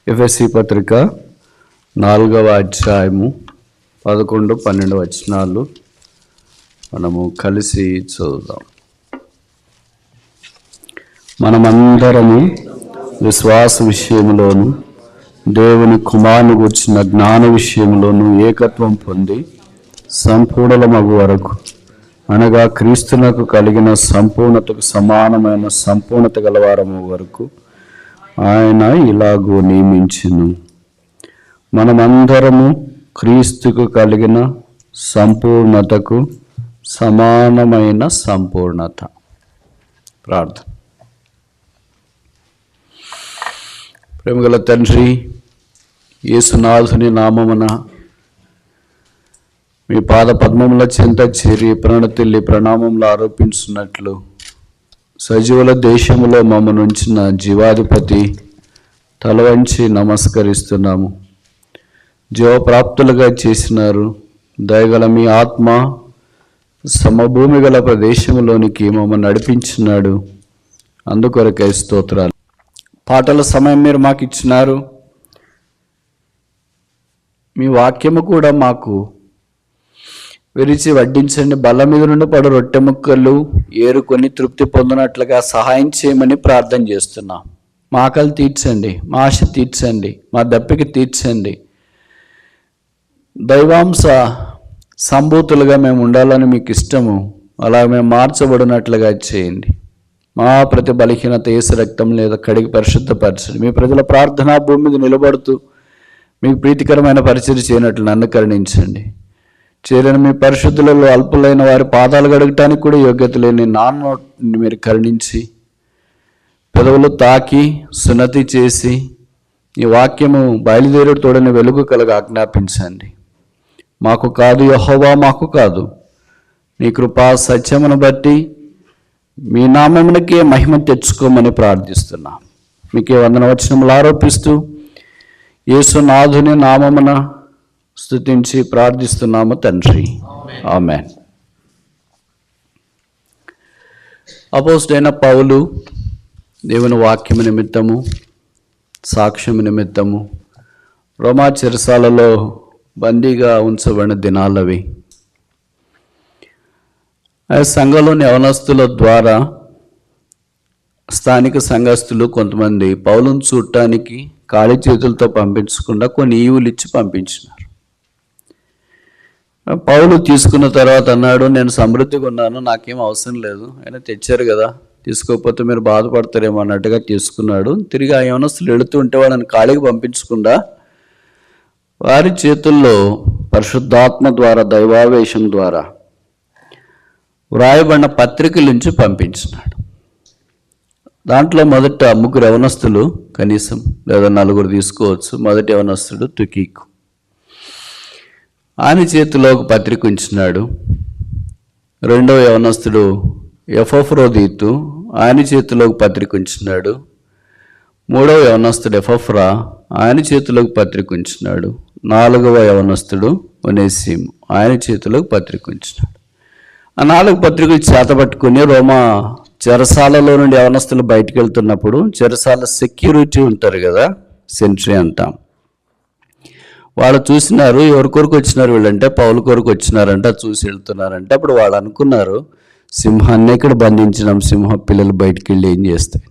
ఎఫెసీ పత్రిక 4వ అధ్యాయము 11, 12 వచనాలు మనము కలిసి చదువుదాం. మనమందరము విశ్వాస విషయంలోను దేవుని కుమారుని గూర్చిన జ్ఞాన విషయంలోను ఏకత్వం పొంది సంపూర్ణమగు వరకు, అనగా క్రీస్తునకు కలిగిన సంపూర్ణతకు సమానమైన సంపూర్ణత గలవారము వరకు ఆయన ఇలాగూ నియమించును. మనమందరము క్రీస్తుకు కలిగిన సంపూర్ణతకు సమానమైన సంపూర్ణత. ప్రార్థన. ప్రేమగల తండ్రి, యేసునాథుని నామమున మీ పాద పద్మముల చెంత చేరి ప్రణతిల్లి ప్రణామములు ఆరోపించున్నట్లు సజీవుల దేశములో మమ్మల్ని ఉంచిన జీవాధిపతి తలవంచి నమస్కరిస్తున్నాము. జీవప్రాప్తులుగా చేసినారు. దయగల మీ ఆత్మ సమభూమి గల ప్రదేశంలోనికి మమ్మల్ని నడిపించినాడు. అందుకొరకై స్తోత్రాలు. పాటల సమయం మీరు మాకు ఇచ్చినారు. మీ వాక్యము కూడా మాకు విరిచి వడ్డించండి. బల్ల మీద నుండి పడు రొట్టె ముక్కలు ఏరుకొని తృప్తి పొందినట్లుగా సహాయం చేయమని ప్రార్థన చేస్తున్నాం. మా ఆకలి తీర్చండి, మా ఆశ తీర్చండి, మా దప్పిక తీర్చండి. దైవాంశ సంభూతులుగా మేము ఉండాలని మీకు ఇష్టము. అలా మేము మార్చబడినట్లుగా చేయండి. మా ప్రతి బలహీనత యేసు రక్తం లేదా కడిగి పరిశుద్ధపరచండి. మీ ప్రజల ప్రార్థనా భూమి మీద నిలబడుతూ మీకు ప్రీతికరమైన పరిచయం చేయనట్లు నన్ను కరుణించండి. చేరిన మీ పరిశుద్ధులలో అల్పులైన వారి పాదాలు గడగటానికి కూడా యోగ్యత లేని నాన్న మీరు కరుణించి పెదవులు తాకి సున్నతి చేసి ఈ వాక్యము బయలుదేరుడు తోడని వెలుగు కలగా ఆజ్ఞాపించండి. మాకు కాదు యెహోవా, మాకు కాదు, నీ కృపా సత్యమును బట్టి మీ నామమునకే మహిమ తెచ్చుకోమని ప్రార్థిస్తున్నాం. మీకే వందనవచనములు ఆరోపిస్తూ యేసునాథుని నామమున స్తుతించి ప్రార్థిస్తున్నాము తండ్రి, ఆమేన్. అపోస్తలుడైన పౌలు దేవుని వాక్యము నిమిత్తము, సాక్ష్యము నిమిత్తము రోమా చెరసాలలో బందీగా ఉంచబడిన దినాలవి. ఆ సంఘంలోని యవనస్తుల ద్వారా స్థానిక సంఘస్థులు కొంతమంది పౌలును చూడటానికి ఖాళీ చేతులతో పంపించకుండా కొన్ని ఈవులు ఇచ్చి పంపించినారు. పౌలు తీసుకున్న తర్వాత అన్నాడు, నేను సమృద్ధిగా ఉన్నాను, నాకేం అవసరం లేదు, అయినా తెచ్చారు కదా, తీసుకోకపోతే మీరు బాధపడతారేమో అన్నట్టుగా తీసుకున్నాడు. తిరిగి ఆ యవనస్తులు వెళుతూ ఉంటే వాళ్ళని ఖాళీకి పంపించకుండా వారి చేతుల్లో పరిశుద్ధాత్మ ద్వారా, దైవావేశం ద్వారా వ్రాయబడిన పత్రికల నుంచి పంపించినాడు. దాంట్లో మొదట 3 యవనస్తులు, కనీసం లేదా 4 తీసుకోవచ్చు. మొదటి యవనస్తుడు తుకీకు, ఆయన చేతిలో ఒక పత్రిక ఉంచినాడు. రెండవ యవనస్తుడు ఎపఫ్రోదీతు, ఆయన చేతిలో ఒక పత్రిక ఉంచినాడు. మూడవ యవనస్తుడు ఎపఫ్రా, ఆయన చేతిలో ఒక పత్రిక ఉంచినాడు. 4వ యవనస్తుడు ఒనేసిము, ఆయన చేతిలో ఒక పత్రిక ఉంచినాడు. ఆ 4 పత్రికలు చేతపట్టుకుని రోమా చెరసాలలో నుండి యవనస్తులు బయటికి వెళ్తున్నప్పుడు, చెరసాల సెక్యూరిటీ ఉంటారు కదా, సెంట్రీ అంటాం, వాళ్ళు చూసినారు. ఎవరి కొరకు వచ్చినారు వీళ్ళంటే పౌలు కొరకు వచ్చినారంట, చూసి వెళ్తున్నారంటే. అప్పుడు వాళ్ళు అనుకున్నారు, సింహాన్ని ఇక్కడ బంధించినాం, సింహ పిల్లలు బయటికి వెళ్ళి ఏం చేస్తాయి.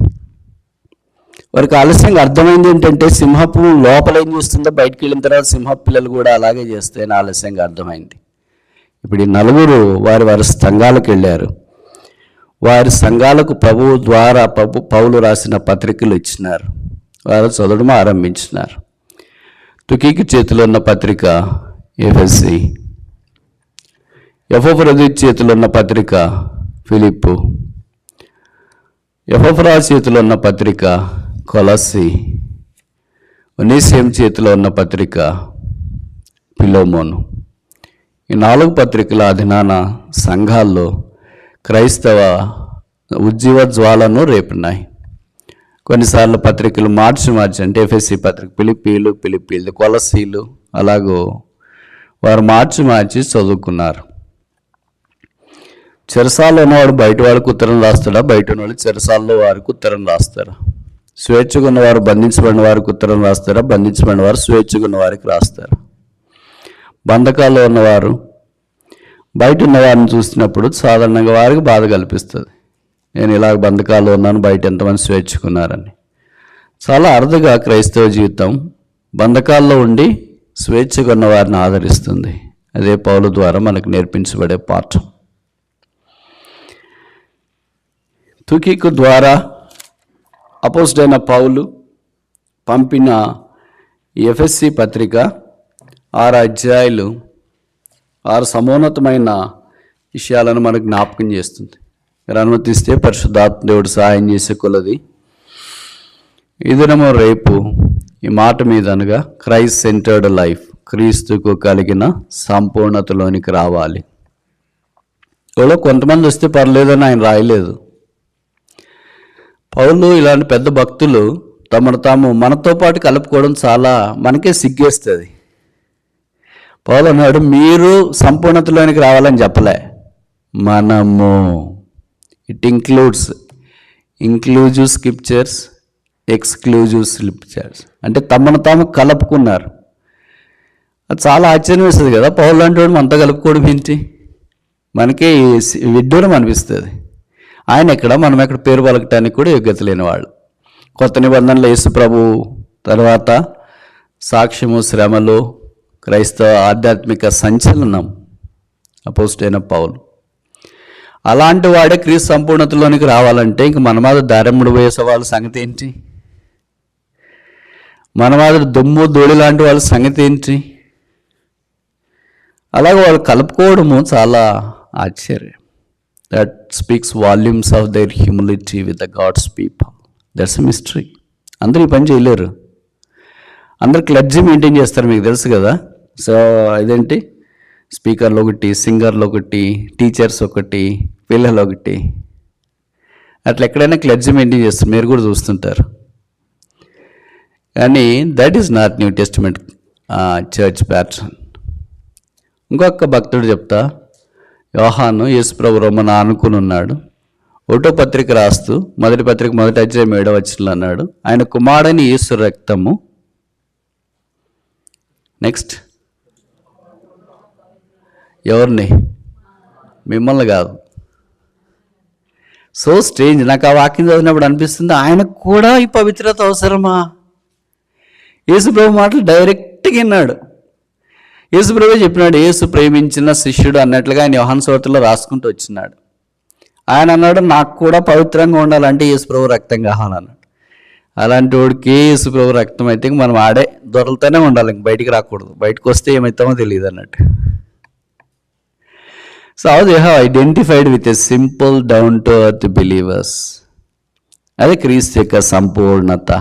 వారికి ఆలస్యంగా అర్థమైంది ఏంటంటే సింహపు లోపల ఏం చేస్తుందో బయటికి వెళ్ళిన తర్వాత సింహ పిల్లలు కూడా అలాగే చేస్తాయని ఆలస్యంగా అర్థమైంది. ఇప్పుడు ఈ 4 వారి సంఘాలకు వెళ్ళారు. వారి సంఘాలకు ప్రభువు ద్వారా పౌలు రాసిన పత్రికలు ఇచ్చినారు. వారు చదవడం ఆరంభించినారు. తుకీకి చేతిలో ఉన్న పత్రిక ఎఫెసీ, ఎపఫ్రోదీతు చేతిలో ఉన్న పత్రిక ఫిలిప్పు, ఎపఫ్రా చేతిలో ఉన్న పత్రిక కొలస్సీ, ఒనేసిము చేతిలో ఉన్న పత్రిక ఫిలోమోను. ఈ 4 పత్రికల అధినాన సంఘాల్లో క్రైస్తవ ఉజ్జీవ జ్వాలను రేపినాయి. కొన్నిసార్లు పత్రికలు మార్చి అంటే ఎఫెసీ పత్రిక పిలిప్పీలు, కొలసీలు, అలాగో వారు మార్చి చదువుకున్నారు. చెరసాలలో ఉన్నవాడు బయట వాడికి ఉత్తరం రాస్తాడా, బయట ఉన్నవాడు చెరసాలలో వారికి ఉత్తరం రాస్తారా? స్వేచ్ఛగా ఉన్నవారు బంధించబడిన వారికి ఉత్తరం రాస్తారా? బంధించబడిన వారు స్వేచ్ఛగా ఉన్న వారికి రాస్తారు. బంధకాల్లో ఉన్నవారు బయట ఉన్న వారిని చూసినప్పుడు సాధారణంగా వారికి బాధ కల్పిస్తుంది. నేను ఇలాగ బంధకాల్లో ఉన్నాను, బయట ఎంతమంది స్వేచ్ఛకున్నారని. చాలా అరుదుగా క్రైస్తవ జీవితం బంధకాల్లో ఉండి స్వేచ్ఛగా ఉన్న వారిని ఆదరిస్తుంది. అదే పౌలు ద్వారా మనకు నేర్పించబడే పాఠం. తుకికు ద్వారా అపోస్తలుడైన పౌలు పంపిన ఎఫెసీ పత్రిక 6 అధ్యాయాలు 6 సమోన్నతమైన విషయాలను మనకు జ్ఞాపకం చేస్తుంది. మీరు అనుమతిస్తే పరిశుద్ధాత్మ దేవుడు సహాయం చేసే కొలది ఈ దినము రేపు ఈ మాట మీద అనగా క్రైస్ట్ సెంటర్డ్ లైఫ్, క్రీస్తుకు కలిగిన సంపూర్ణతలోనికి రావాలి. ఎవరో కొంతమంది వస్తే పర్లేదని ఆయన రాయలేదు. పౌలు ఇలాంటి పెద్ద భక్తులు తమను తాము మనతో పాటు కలుపుకోవడం చాలా మనకే సిగ్గేస్తుంది. పౌలు అన్నాడు, మీరు సంపూర్ణతలోనికి రావాలని చెప్పలే, మనము. It inclusive scriptures, exclusive scriptures అంటే తమను తాము కలుపుకున్నారు. అది చాలా ఆశ్చర్యం వేస్తుంది కదా. పౌలు లాంటి వాడు మనతో కలుపుకోవడం ఏంటి? మనకి విడ్డూరం అనిపిస్తుంది. ఆయన ఎక్కడ, మనం ఎక్కడ పేరు పలకటానికి కూడా యోగ్యత లేనివాళ్ళు. కొత్త నిబంధనలో యేసు ప్రభు తర్వాత సాక్ష్యము, శ్రమలు, క్రైస్తవ ఆధ్యాత్మిక సంచలనం అపోస్తలుడైన పౌలు. అలాంటి వాడే క్రీస్తు సంపూర్ణతలోనికి రావాలంటే ఇంక మన మాదిరి దారెమ్ముడు వేసే వాళ్ళ సంగతి ఏంటి? మన మాదిరి దుమ్ము ధూళి లాంటి వాళ్ళ సంగతి ఏంటి? అలాగే వాళ్ళు కలుపుకోవడము చాలా ఆశ్చర్యం. That speaks volumes of their humility with the God's people. That's a mystery. అందరూ ఈ పని చేయలేరు. అందరు క్లర్జీ మెయింటైన్ చేస్తారు, మీకు తెలుసు కదా. సో ఇదేంటి, స్పీకర్లు ఒకటి, సింగర్లు ఒకటి, టీచర్స్ ఒకటి, పిల్లలు ఒకటి, అట్లా ఎక్కడైనా క్లర్జీ మెయింటైన్ చేస్తారు, మీరు కూడా చూస్తుంటారు. కానీ that is not new testament church pattern. ఇంకొక భక్తుడు చెప్తా, యోహాను యేసుప్రభు రొమ్మన అనుకుని ఉన్నాడు. 1వ పత్రిక రాస్తూ మొదటి పత్రిక 1వ అధ్యాయం 7వ వచనంలో అన్నాడు, ఆయన కుమారుడైన యేసు రక్తము. నెక్స్ట్, ఎవరిని? మిమ్మల్ని కాదు. So strange. నాకు ఆ వాక్యం చదివినప్పుడు అనిపిస్తుంది, ఆయనకు కూడా ఈ పవిత్రత అవసరమా? యేసుప్రభు మాటలు డైరెక్ట్గా విన్నాడు. యేసుప్రభు చెప్పినాడు, యేసు ప్రేమించిన శిష్యుడు అన్నట్లుగా ఆయన యోహాను సువార్తలో రాసుకుంటూ వచ్చినాడు. ఆయన అన్నాడు, నాకు కూడా పవిత్రంగా ఉండాలంటే యేసుప్రభు రక్తం కావాలన్నాడు. అలాంటి వాడికి యేసుప్రభు రక్తం అయితే మనం ఆడే దొరలతోనే ఉండాలి, ఇంక బయటికి రాకూడదు. బయటకు వస్తే ఏమవుతామో తెలియదు అన్నట్టు. So how they have identified with a simple down to earth believers. అదే క్రీస్తు యొక్క సంపూర్ణత.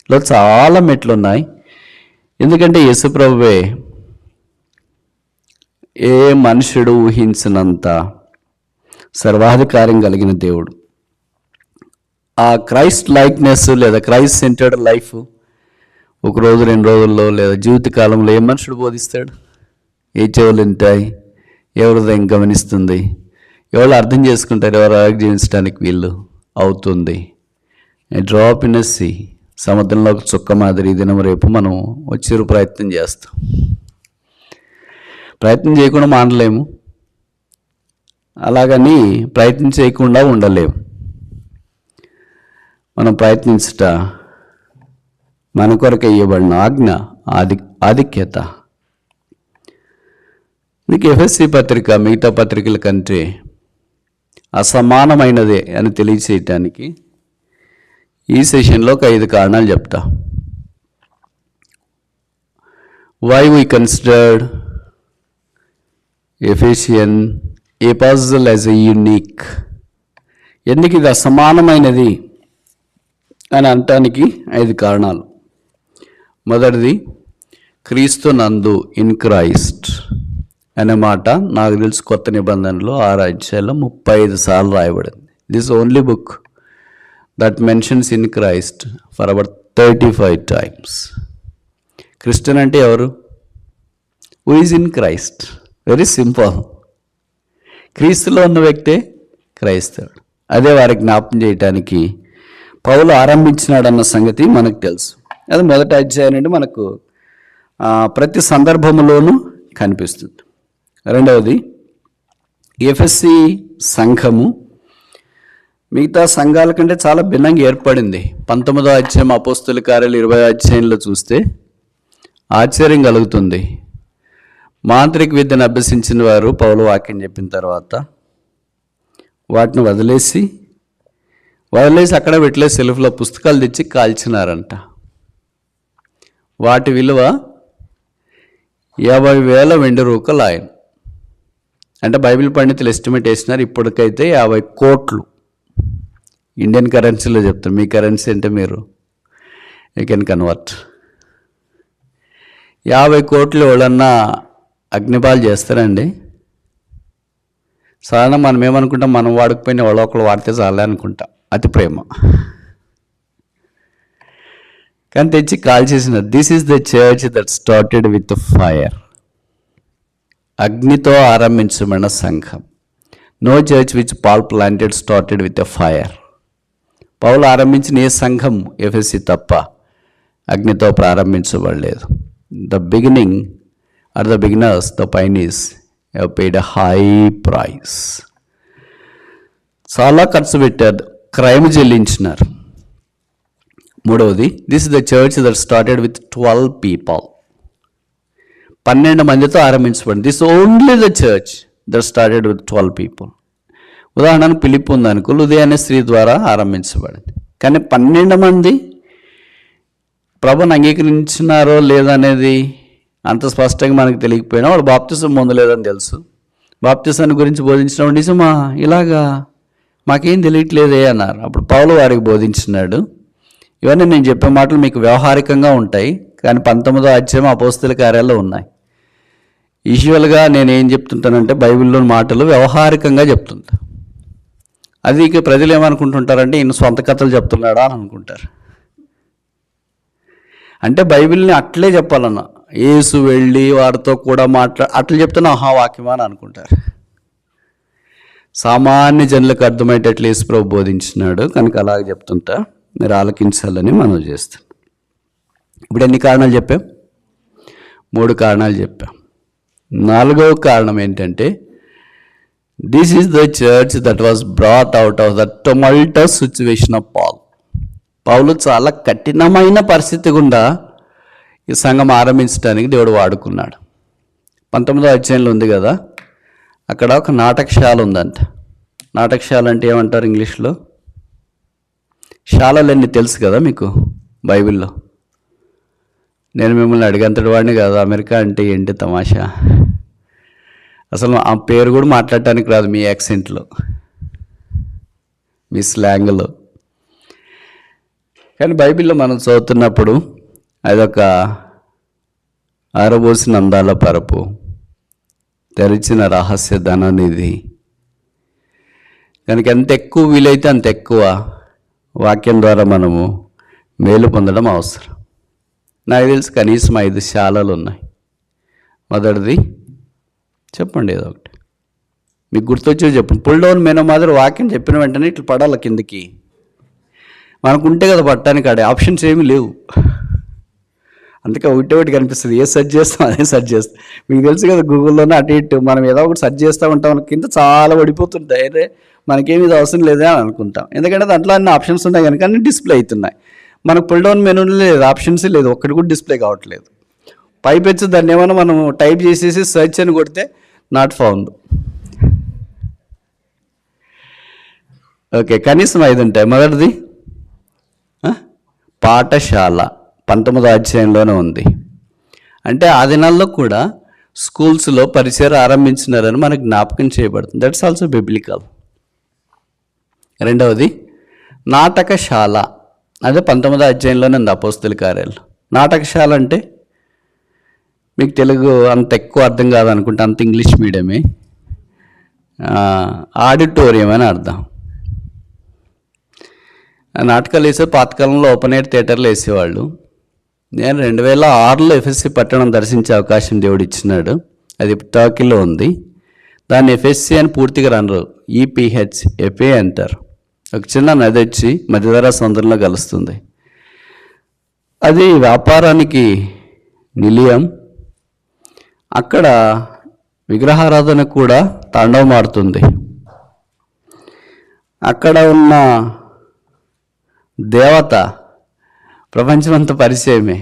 ఇలా చాలా మెట్లు ఉన్నాయి. ఎందుకంటే యేసుప్రభువే ఏ మనుషుడు ఊహించినంత సర్వాధికారం కలిగిన దేవుడు. ఆ క్రైస్ట్ లైక్నెస్ లేదా క్రైస్ట్ సెంటర్డ్ లైఫ్ ఒక రోజు 2 రోజుల్లో లేదా జీవితకాలంలో ఏ మనుషుడు బోధిస్తాడు? ఏ చెవులు వింటాయి? ఏ హృదయం గమనిస్తుంది? ఎవరు అర్థం చేసుకుంటారు? ఎవరు జీవించడానికి వీళ్ళు అవుతుంది? డ్రాప్ ఇన్ ఎ సీ, సముద్రంలో ఒక చుక్క మాదిరి ఈ దినం రేపు మనం వచ్చే ప్రయత్నం చేస్తాం. ప్రయత్నం చేయకుండా మానలేము, అలాగని ప్రయత్నం చేయకుండా ఉండలేము. మనం ప్రయత్నించుట మన కొరకు ఇవ్వబడిన ఆజ్ఞ, ఆధిక్యత. మీకు ఎఫెసీ పత్రిక మిగతా పత్రికల కంటే అసమానమైనదే అని తెలియచేయటానికి ఈ సెషన్లో ఒక 5 కారణాలు చెప్తా. Why we considered Ephesian epistle as a unique. ఎందుకు ఇది అసమానమైనది అని అనటానికి 5 కారణాలు. మొదటిది, క్రీస్తు నందు, ఇన్ క్రైస్ట్ అనే మాట నాకు తెలిసి కొత్త నిబంధనలో 6 అధ్యాయాల్లో 35 సార్లు రాయబడింది. This only book that mentions in Christ for about 35 times. Christian అంటే ఎవరు? Who is in Christ. Very simple. క్రీస్తులో ఉన్న వ్యక్తే క్రైస్తవుడు. అదే వారికి జ్ఞాపకం చేయటానికి పౌలు ఆరంభించినాడన్న సంగతి మనకు తెలుసు. అది మొదటి అధ్యాయం నుండి మనకు ప్రతి సందర్భంలోనూ కనిపిస్తుంది. రెండవది, ఎఫెసీ సంఘము మిగతా సంఘాల కంటే చాలా భిన్నంగా ఏర్పడింది. 19వ అధ్యాయం అపోస్తుల కార్యాలు 20వ అధ్యాయంలో చూస్తే ఆశ్చర్యం కలుగుతుంది. మాంత్రిక విద్యను అభ్యసించిన వారు పౌలు వాక్యం చెప్పిన తర్వాత వాటిని వదిలేసి అక్కడ పెట్టలే సెల్ఫ్లో పుస్తకాలు తెచ్చి కాల్చినారంట. వాటి విలువ 50,000 వెండి రూపాయలు ఆయన. అంటే బైబిల్ పండితులు ఎస్టిమేట్ వేసినారు ఇప్పటికైతే 50 కోట్లు. ఇండియన్ కరెన్సీలో చెప్తాను, మీ కరెన్సీ అంటే మీరు యూ కెన్ కన్వర్ట్. 50 కోట్లు ఎవడన్నా అగ్నిపాలు చేస్తారండి? సాధారణ మనం ఏమనుకుంటాం, మనం వాడకపోయినా ఎవరో ఒకళ్ళు వాడితే చాలే అనుకుంటాం. అతి ప్రేమ. కానీ తెచ్చి కాల్ చేసిన this is the church that started with fire. అగ్నితో ఆరంభించబడిన సంఘం. No church which Paul planted started with a fire. పౌలు ఆరంభించిన ఏ సంఘం ఎఫెసీ తప్ప అగ్నితో ప్రారంభించబడలేదు. The beginning are the beginners, the pioneers have paid a high price. చాలా ఖర్చు పెట్టారు, క్రైమ్ చెల్లించినారు. మూడవది, this is the church that started with 12 people. 12 మందితో ఆరంభించబడింది. This only the church that started with 12 people. ఉదాహరణకు పిలిపి ఉందనుకో, లుదియా అనే స్త్రీ ద్వారా ఆరంభించబడింది. కానీ 12 మంది ప్రభుని అంగీకరించినారో లేదనేది అంత స్పష్టంగా మనకు తెలియకపోయినా వాడు బాప్తిసం పొందలేదని తెలుసు. బాప్తిసాన్ని గురించి బోధించినప్పుడు నిజమా ఇలాగా మాకేం తెలియట్లేదే అన్నారు. అప్పుడు పౌలు వారికి బోధించినాడు. ఇవన్నీ నేను చెప్పే మాటలు మీకు వ్యవహారికంగా ఉంటాయి, కానీ 19వ అధ్యాయం అపోస్తల కార్యాల్లో ఉన్నాయి. యూజువల్గా నేను ఏం చెప్తుంటానంటే బైబిల్లోని మాటలు వ్యవహారికంగా చెప్తుంటా. అది ఇక ప్రజలు ఏమనుకుంటుంటారంటే ఈయన సొంత కథలు చెప్తున్నాడా అని అనుకుంటారు. అంటే బైబిల్ని అట్లే చెప్పాలన్నా, యేసు వెళ్ళి వారితో కూడా అట్లా చెప్తున్నా వాక్యమా అని అనుకుంటారు. సామాన్య జనులకు అర్థమయ్యేటట్లు యేసు ప్రభు బోధించినాడు కనుక అలాగే చెప్తుంటా, మీరు ఆలకించాలని మనం చేస్తాం. ఇప్పుడు ఎన్ని కారణాలు చెప్పాం? 3 కారణాలు చెప్పాం. 4వ కారణం ఏంటంటే this is the church that was brought out of the tumultuous situation of Paul. పౌలు చాలా కఠినమైన పరిస్థితి గుండా ఈ సంఘం ఆరంభించడానికి దేవుడు వాడుకున్నాడు. 19వ అధ్యాయంలో ఉంది కదా, అక్కడ ఒక నాటకశాల ఉందంట. నాటకశాల అంటే ఏమంటారు ఇంగ్లీష్లో? శాలలన్నీ తెలుసు కదా మీకు బైబిల్లో. నేను మిమ్మల్ని అడిగేంతటి వాడిని కాదు. అమెరికా అంటే ఏంటి తమాషా, అసలు ఆ పేరు కూడా మాట్లాడటానికి రాదు మీ యాక్సెంట్లో, మీ స్లాంగ్లో. కానీ బైబిల్లో మనం చదువుతున్నప్పుడు అదొక ఆరబోసిన అందాల పరపు, తెరిచిన రహస్య ధననిధి. కనుక ఎంత ఎక్కువ వీలైతే అంత ఎక్కువ వాక్యం ద్వారా మనము మేలు పొందడం అవసరం. నాకు తెలిసి కనీసం 5 శాలలు ఉన్నాయి. మొదటిది చెప్పండి, ఏదో ఒకటి మీకు గుర్తొచ్చేది చెప్పండి. పుల్ డౌన్ మెనూ మాదిరి వాక్యం చెప్పిన వెంటనే ఇట్లా పడాలి కిందకి. మనకు ఉంటే కదా పట్టడానికి, ఆడే ఆప్షన్స్ ఏమీ లేవు. అందుకే ఒకటి కనిపిస్తుంది, ఏ సెర్చ్ చేస్తాం అదే సెర్చ్ చేస్తాం. మీకు తెలుసు కదా, గూగుల్లోనే అటు ఇటు మనం ఏదో ఒకటి సెర్చ్ చేస్తూ ఉంటాం, కింద చాలా పడిపోతుంటాయి. అదే మనకేమి ఇది అవసరం లేదే అని అనుకుంటాం, ఎందుకంటే దాంట్లో అన్ని ఆప్షన్స్ ఉన్నాయి కనుక అన్ని డిస్ప్లే అవుతున్నాయి. మనకు పుల్ డౌన్ మెనూలో లేదు, ఆప్షన్స్ లేదు, ఒక్కటి కూడా డిస్ప్లే కావట్లేదు. పైపెచ్చి దాన్ని ఏమైనా మనం టైప్ చేసేసి సెర్చ్ అని కొడితే నాట్ ఫౌండ్. ఓకే, కనీసం 5 ఉంటాయి. మొదటిది పాఠశాల, 19వ అధ్యాయంలోనే ఉంది. అంటే ఆ దినాల్లో కూడా స్కూల్స్లో పరిచయం ఆరంభించినారని మనకు జ్ఞాపకం చేయబడుతుంది. That's also biblical. రెండవది నాటకశాల, అదే 19వ అధ్యాయంలోనే ఉంది అపోస్తల కార్యాలు. నాటకశాల అంటే మీకు తెలుగు అంత ఎక్కువ అర్థం కాదనుకుంటే, అంత ఇంగ్లీష్ మీడియమే. ఆడిటోరియం అని అర్థం. నాటకాలు వేసే పాతకాలంలో ఓపెన్ ఎయిర్ థియేటర్లు వేసేవాళ్ళు. నేను 2006లో ఎఫ్ఎస్సి పట్టణం దర్శించే అవకాశం దేవుడు ఇచ్చినాడు. అది టర్కీలో ఉంది. దాన్ని ఎఫ్ఎస్సి అని పూర్తిగా అనరు, ఈపీహెచ్ఎఫ్ఏ అంటారు. ఒక చిన్న నది వచ్చి మధ్యధరా సముద్రంలో కలుస్తుంది. అది వ్యాపారానికి నిలయం. అక్కడ విగ్రహారాధన కూడా తాండవమాడుతుంది. అక్కడ ఉన్న దేవత ప్రపంచమంతా పరిచయమే.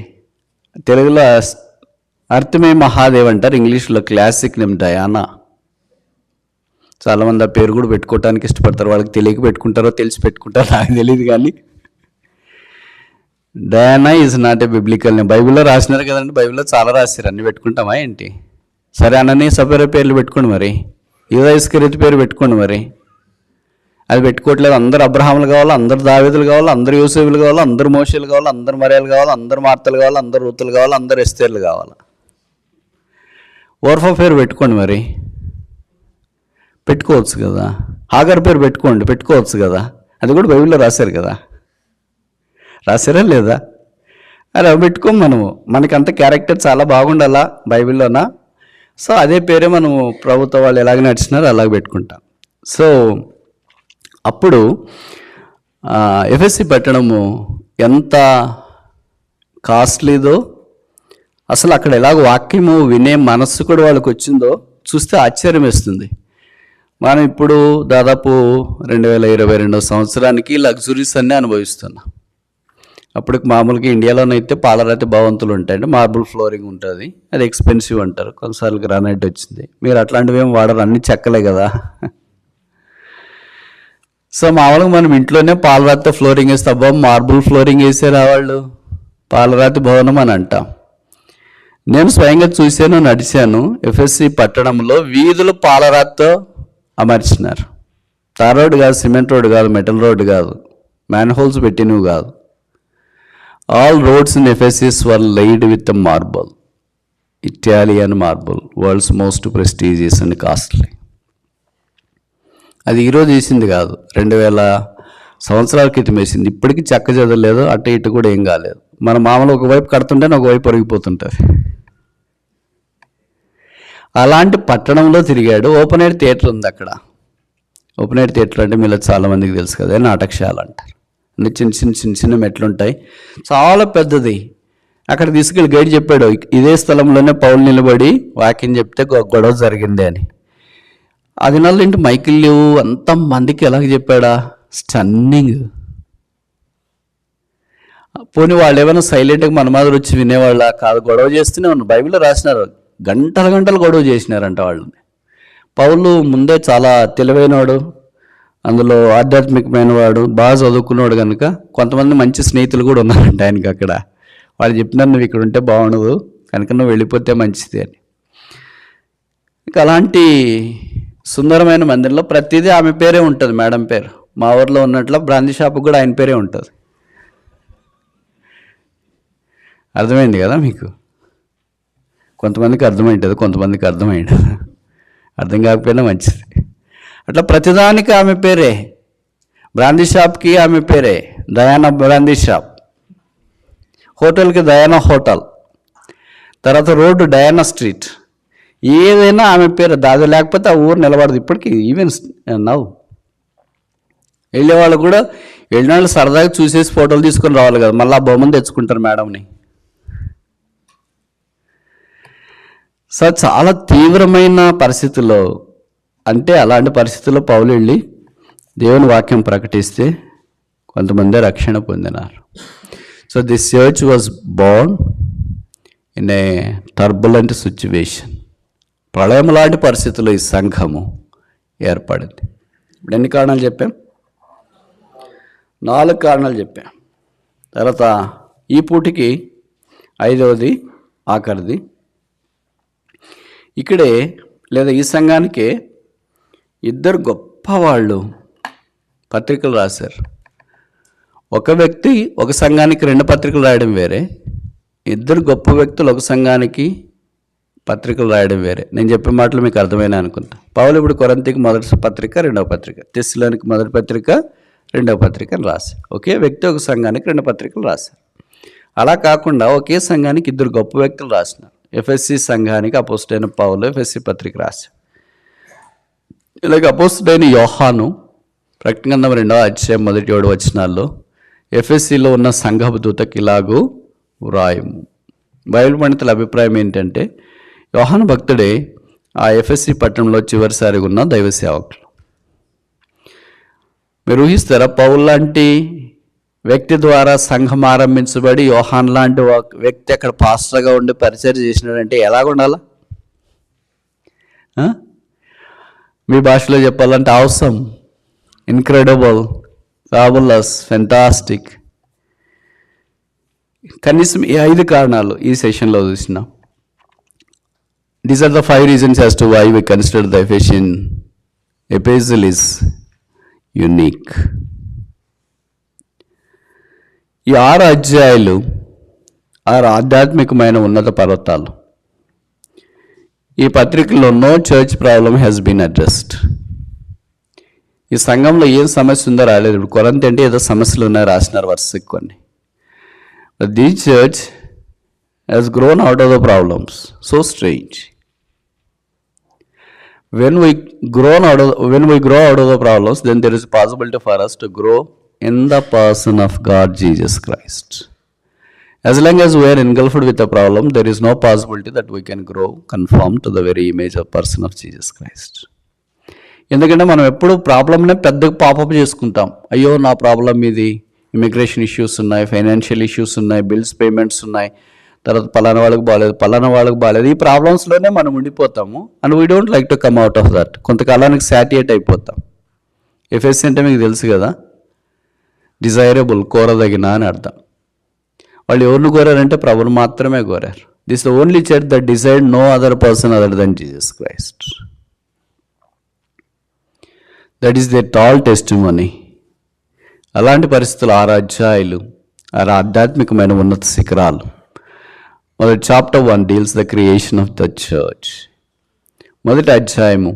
తెలుగులో అర్థమే మహాదేవ్ అంటారు, ఇంగ్లీష్లో క్లాసిక్ నేమ్ డయానా. చాలామంది ఆ పేరు కూడా పెట్టుకోవడానికి ఇష్టపడతారు. వాళ్ళకి తెలియక పెట్టుకుంటారో తెలిసి పెట్టుకుంటారో నాకు తెలియదు, కానీ Diana is not a biblical name. బైబిల్లో రాసినారు కదండి, బైబిల్లో చాలా రాశారు. అన్ని పెట్టుకుంటామా ఏంటి? సరే, అనని సపేర పేర్లు పెట్టుకోండి, మరి యూదా ఇస్కరియోతు పేరు పెట్టుకోండి. మరి అది పెట్టుకోవట్లేదు. అందరు అబ్రహాములు కావాలి, అందరు దావీదులు కావాలి, అందరు యోసేపులు కావాలి, అందరు మోషేలు కావాలి, అందరు మరియలు కావాలి, అందరు మార్తలు కావాలి, అందరు రూతులు కావాలి, అందరు ఎస్తేర్లు కావాలి. ఓర్ఫా పేరు పెట్టుకోండి, మరి పెట్టుకోవచ్చు కదా. హాగర్ పేరు పెట్టుకోవచ్చు కదా. అది కూడా బైబిల్లో రాశారు కదా, రాశారా లేదా? అలా పెట్టుకోం మనము. మనకంత క్యారెక్టర్ చాలా బాగుండాలా బైబిల్లోనా. సో అదే పేరే మనము ప్రభుత్వ వాళ్ళు ఎలాగ నడిచినారో అలాగ పెట్టుకుంటాం. సో అప్పుడు ఎఫ్ఎస్సి పట్టణము ఎంత కాస్ట్లీదో, అసలు అక్కడ ఎలాగ వాక్యము వినే మనస్సు కూడా వాళ్ళకి వచ్చిందో చూస్తే ఆశ్చర్యం వేస్తుంది. మనం ఇప్పుడు దాదాపు 2022 సంవత్సరానికి లగ్జరీస్ అన్నీ అనుభవిస్తున్నాం. అప్పటికి మామూలుగా ఇండియాలోనైతే పాలరాతి భవంతులు ఉంటాయండి, మార్బుల్ ఫ్లోరింగ్ ఉంటుంది, అది ఎక్స్పెన్సివ్ అంటారు. కొన్నిసార్లు గ్రానైట్ వచ్చింది. మీరు అట్లాంటివి ఏమి వాడరు, అన్ని చెక్కలే కదా. సో మామూలుగా మనం ఇంట్లోనే పాలరాతి ఫ్లోరింగ్ వేస్తే అబ్బా మార్బుల్ ఫ్లోరింగ్ వేసారా వాళ్ళు, పాలరాతి భవనం అని అంటాం. నేను స్వయంగా చూశాను, నడిచాను. ఎఫ్ఎస్సి పట్టణంలో వీధులు పాలరాతితో అమర్చినారు. తార్ రోడ్డు కాదు, సిమెంట్ రోడ్డు కాదు, మెటల్ రోడ్డు కాదు, మ్యాన్ హోల్స్ పెట్టినవి కాదు. All roads in Ephesus were laid with marble, Italian marble, world's most prestigious and costly. అది ఈరోజు వేసింది కాదు, 2000 సంవత్సరాల క్రితం వేసింది. ఇప్పటికీ చెక్క చదవలేదు, అటు ఇటు కూడా ఏం కాలేదు. మన మామూలు ఒకవైపు కడుతుంటే ఒకవైపు ఒరిగిపోతుంటుంది. అలాంటి పట్టణంలో తిరిగాడు. ఓపెన్ ఎయిర్ థియేటర్ ఉంది అక్కడ. ఓపెన్ ఎయిర్ థియేటర్ అంటే మీలో చాలామందికి తెలుసు కదా, నాటకశాల అంటారు. అంటే చిన్న చిన్న మెట్లు ఉంటాయి, చాలా పెద్దది. అక్కడ తీసుకెళ్ళి గైడ్ చెప్పాడు, ఇదే స్థలంలోనే పౌలు నిలబడి వాక్యం చెప్తే గొడవ జరిగింది అని. అది నెలలో ఇంటి మైకిల్ లేవు, అంత మందికి ఎలాగ చెప్పాడా, స్టన్నింగ్. పోనీ వాళ్ళు ఏమైనా సైలెంట్గా మన మాదిరి వచ్చి వినేవాళ్ళ కాదు, గొడవ చేస్తూనే ఉన్నారు. బైబిల్లో రాసినారు, గంటలు గొడవ చేసినారంట వాళ్ళని. పౌలు ముందే చాలా తెలివైనవాడు, అందులో ఆధ్యాత్మికమైన వాడు, బాగా చదువుకున్నాడు కనుక కొంతమంది మంచి స్నేహితులు కూడా ఉన్నారంట ఆయనకి అక్కడ. వాళ్ళు చెప్పినారు, నువ్వు ఇక్కడ ఉంటే బాగుండదు కనుక నువ్వు వెళ్ళిపోతే మంచిది అని. ఇంకా అలాంటి సుందరమైన మందిరంలో ప్రతిదీ ఆమె పేరే ఉంటుంది, మేడం పేరు. మా ఊర్లో ఉన్నట్లు బ్రాందీ షాప్కి కూడా ఆయన పేరే ఉంటుంది. అర్థమైంది కదా మీకు? కొంతమందికి అర్థమైంటుంది, కొంతమందికి అర్థమైంది. అర్థం కాకపోయినా మంచిది. అట్లా ప్రతిదానికి ఆమె పేరే. బ్రాందీ షాప్కి ఆమె పేరే, దయానా బ్రాందీ షాప్. హోటల్కి దయానా హోటల్. తర్వాత రోడ్డు డయానా స్ట్రీట్. ఏదైనా ఆమె పేరు. దాది లేకపోతే ఆ ఊరు నిలబడదు. ఇప్పటికీ ఈవెన్ నవ్వు వెళ్ళేవాళ్ళు కూడా వెళ్ళిన వాళ్ళు సరదాగా చూసేసి ఫోటోలు తీసుకొని రావాలి కదా, మళ్ళీ ఆ బొమ్మను తెచ్చుకుంటారు మేడంని. సో చాలా తీవ్రమైన పరిస్థితుల్లో, అంటే అలాంటి పరిస్థితుల్లో పౌలు వెళ్ళి దేవుని వాక్యం ప్రకటిస్తే కొంతమంది రక్షణ పొందినారు. So this church was born in a turbulent situation. ప్రళయం లాంటి పరిస్థితుల్లో ఈ సంఘము ఏర్పడింది. ఇప్పుడు ఎన్ని కారణాలు చెప్పాం? 4 కారణాలు చెప్పాం. తర్వాత ఈ పూటికి 5వది ఆఖరిది. ఇక్కడే లేదా ఈ సంఘానికే 2 గొప్పవాళ్ళు పత్రికలు రాశారు. ఒక వ్యక్తి ఒక సంఘానికి 2 పత్రికలు రాయడం వేరే, 2 గొప్ప వ్యక్తులు ఒక సంఘానికి పత్రికలు రాయడం వేరే. నేను చెప్పే మాటలు మీకు అర్థమైనా అనుకుంటా. పౌలు ఇప్పుడు కొరింథీకి మొదటి పత్రిక, 2వ పత్రిక, తెస్సలోనికి మొదటి పత్రిక, 2వ పత్రికను రాశారు. ఒకే వ్యక్తి ఒక సంఘానికి 2 పత్రికలు రాశారు. అలా కాకుండా ఒకే సంఘానికి 2 గొప్ప వ్యక్తులు రాసినారు. ఎఫెస్సి సంఘానికి అపోస్తలుడైన పౌలు ఎఫెస్సి పత్రిక రాశారు. ఇలాగ అపోస్తలుడైన యోహాను ప్రకటన గ్రంథం 2వ అధ్యాయం 1-7 వచనాల్లో ఎఫెసీలో ఉన్న సంఘపు దూతకి ఇలాగూ వ్రాయము. బైబిల్ పండితుల అభిప్రాయం ఏంటంటే యోహాను భక్తుడే ఆ ఎఫెసీ పట్టణంలో చివరిసారిగా ఉన్న దైవ సేవకులు. మీరు ఊహిస్తారా, పౌలు లాంటి వ్యక్తి ద్వారా సంఘం ఆరంభించబడి యోహాన్ లాంటి వ్యక్తి అక్కడ పాస్టర్గా ఉండి పరిచయం చేసినాడంటే ఎలాగుండాలా? మీ భాషలో చెప్పాలంటే అవసరం, ఇన్క్రెడిబుల్, ఫ్యాబులస్, ఫెంటాస్టిక్. కనీసం ఈ 5 కారణాలు ఈ సెషన్లో చూసినాం. These are the 5 reasons as to why we consider the Ephesian epistle is unique. ఈ 6 అధ్యాయాలు 6 ఆధ్యాత్మికమైన ఉన్నత పర్వతాలు. ఈ పత్రికలో no church problem has been addressed. ఈ సంఘంలో ఏం సమస్య ఉందో రాలేదు. ఇప్పుడు కొరంతి అంటే ఏదో సమస్యలు ఉన్నాయి రాసినారు వరుసకి కొన్ని. But this church has grown out of the problems. So strange. When we grow out of the problems, then there is a possibility for us to grow in the person of God Jesus Christ. As long as we are engulfed with the problem, there is no possibility that we can grow conform to the very image of person of Jesus Christ. ఎందుకంటే మనం ఎప్పుడు ప్రాబ్లమ్నే పెద్దగా popup చేసుకుంటాం. అయ్యో నా problem ఇది, immigration issues ఉన్నాయి, financial issues ఉన్నాయి, బిల్స్ పేమెంట్స్ ఉన్నాయి, తర్వాత పలానా వాళ్ళకి బాగాలేదు. ఈ ప్రాబ్లమ్స్లోనే మనం ఉండిపోతాము. And we don't like to come out of that. కొంతకాలానికి సాటియేట్ అయిపోతాం. ఎఫ్ఎస్సి అంటే మీకు తెలుసు కదా, డిజైరబుల్, కోరదగిన అని అర్థం. వాళ్ళు ఎవరిని కోరారంటే ప్రభుని మాత్రమే కోరారు. This the only church that decide no other person other than Jesus Christ. That is the tall testimony. అలాంటి పరిస్థితులు 6 అధ్యాయాలు, 6 ఆధ్యాత్మికమైన ఉన్నత శిఖరాలు. మొదటి chapter 1 deals the creation of the church. మొదటి అధ్యాయము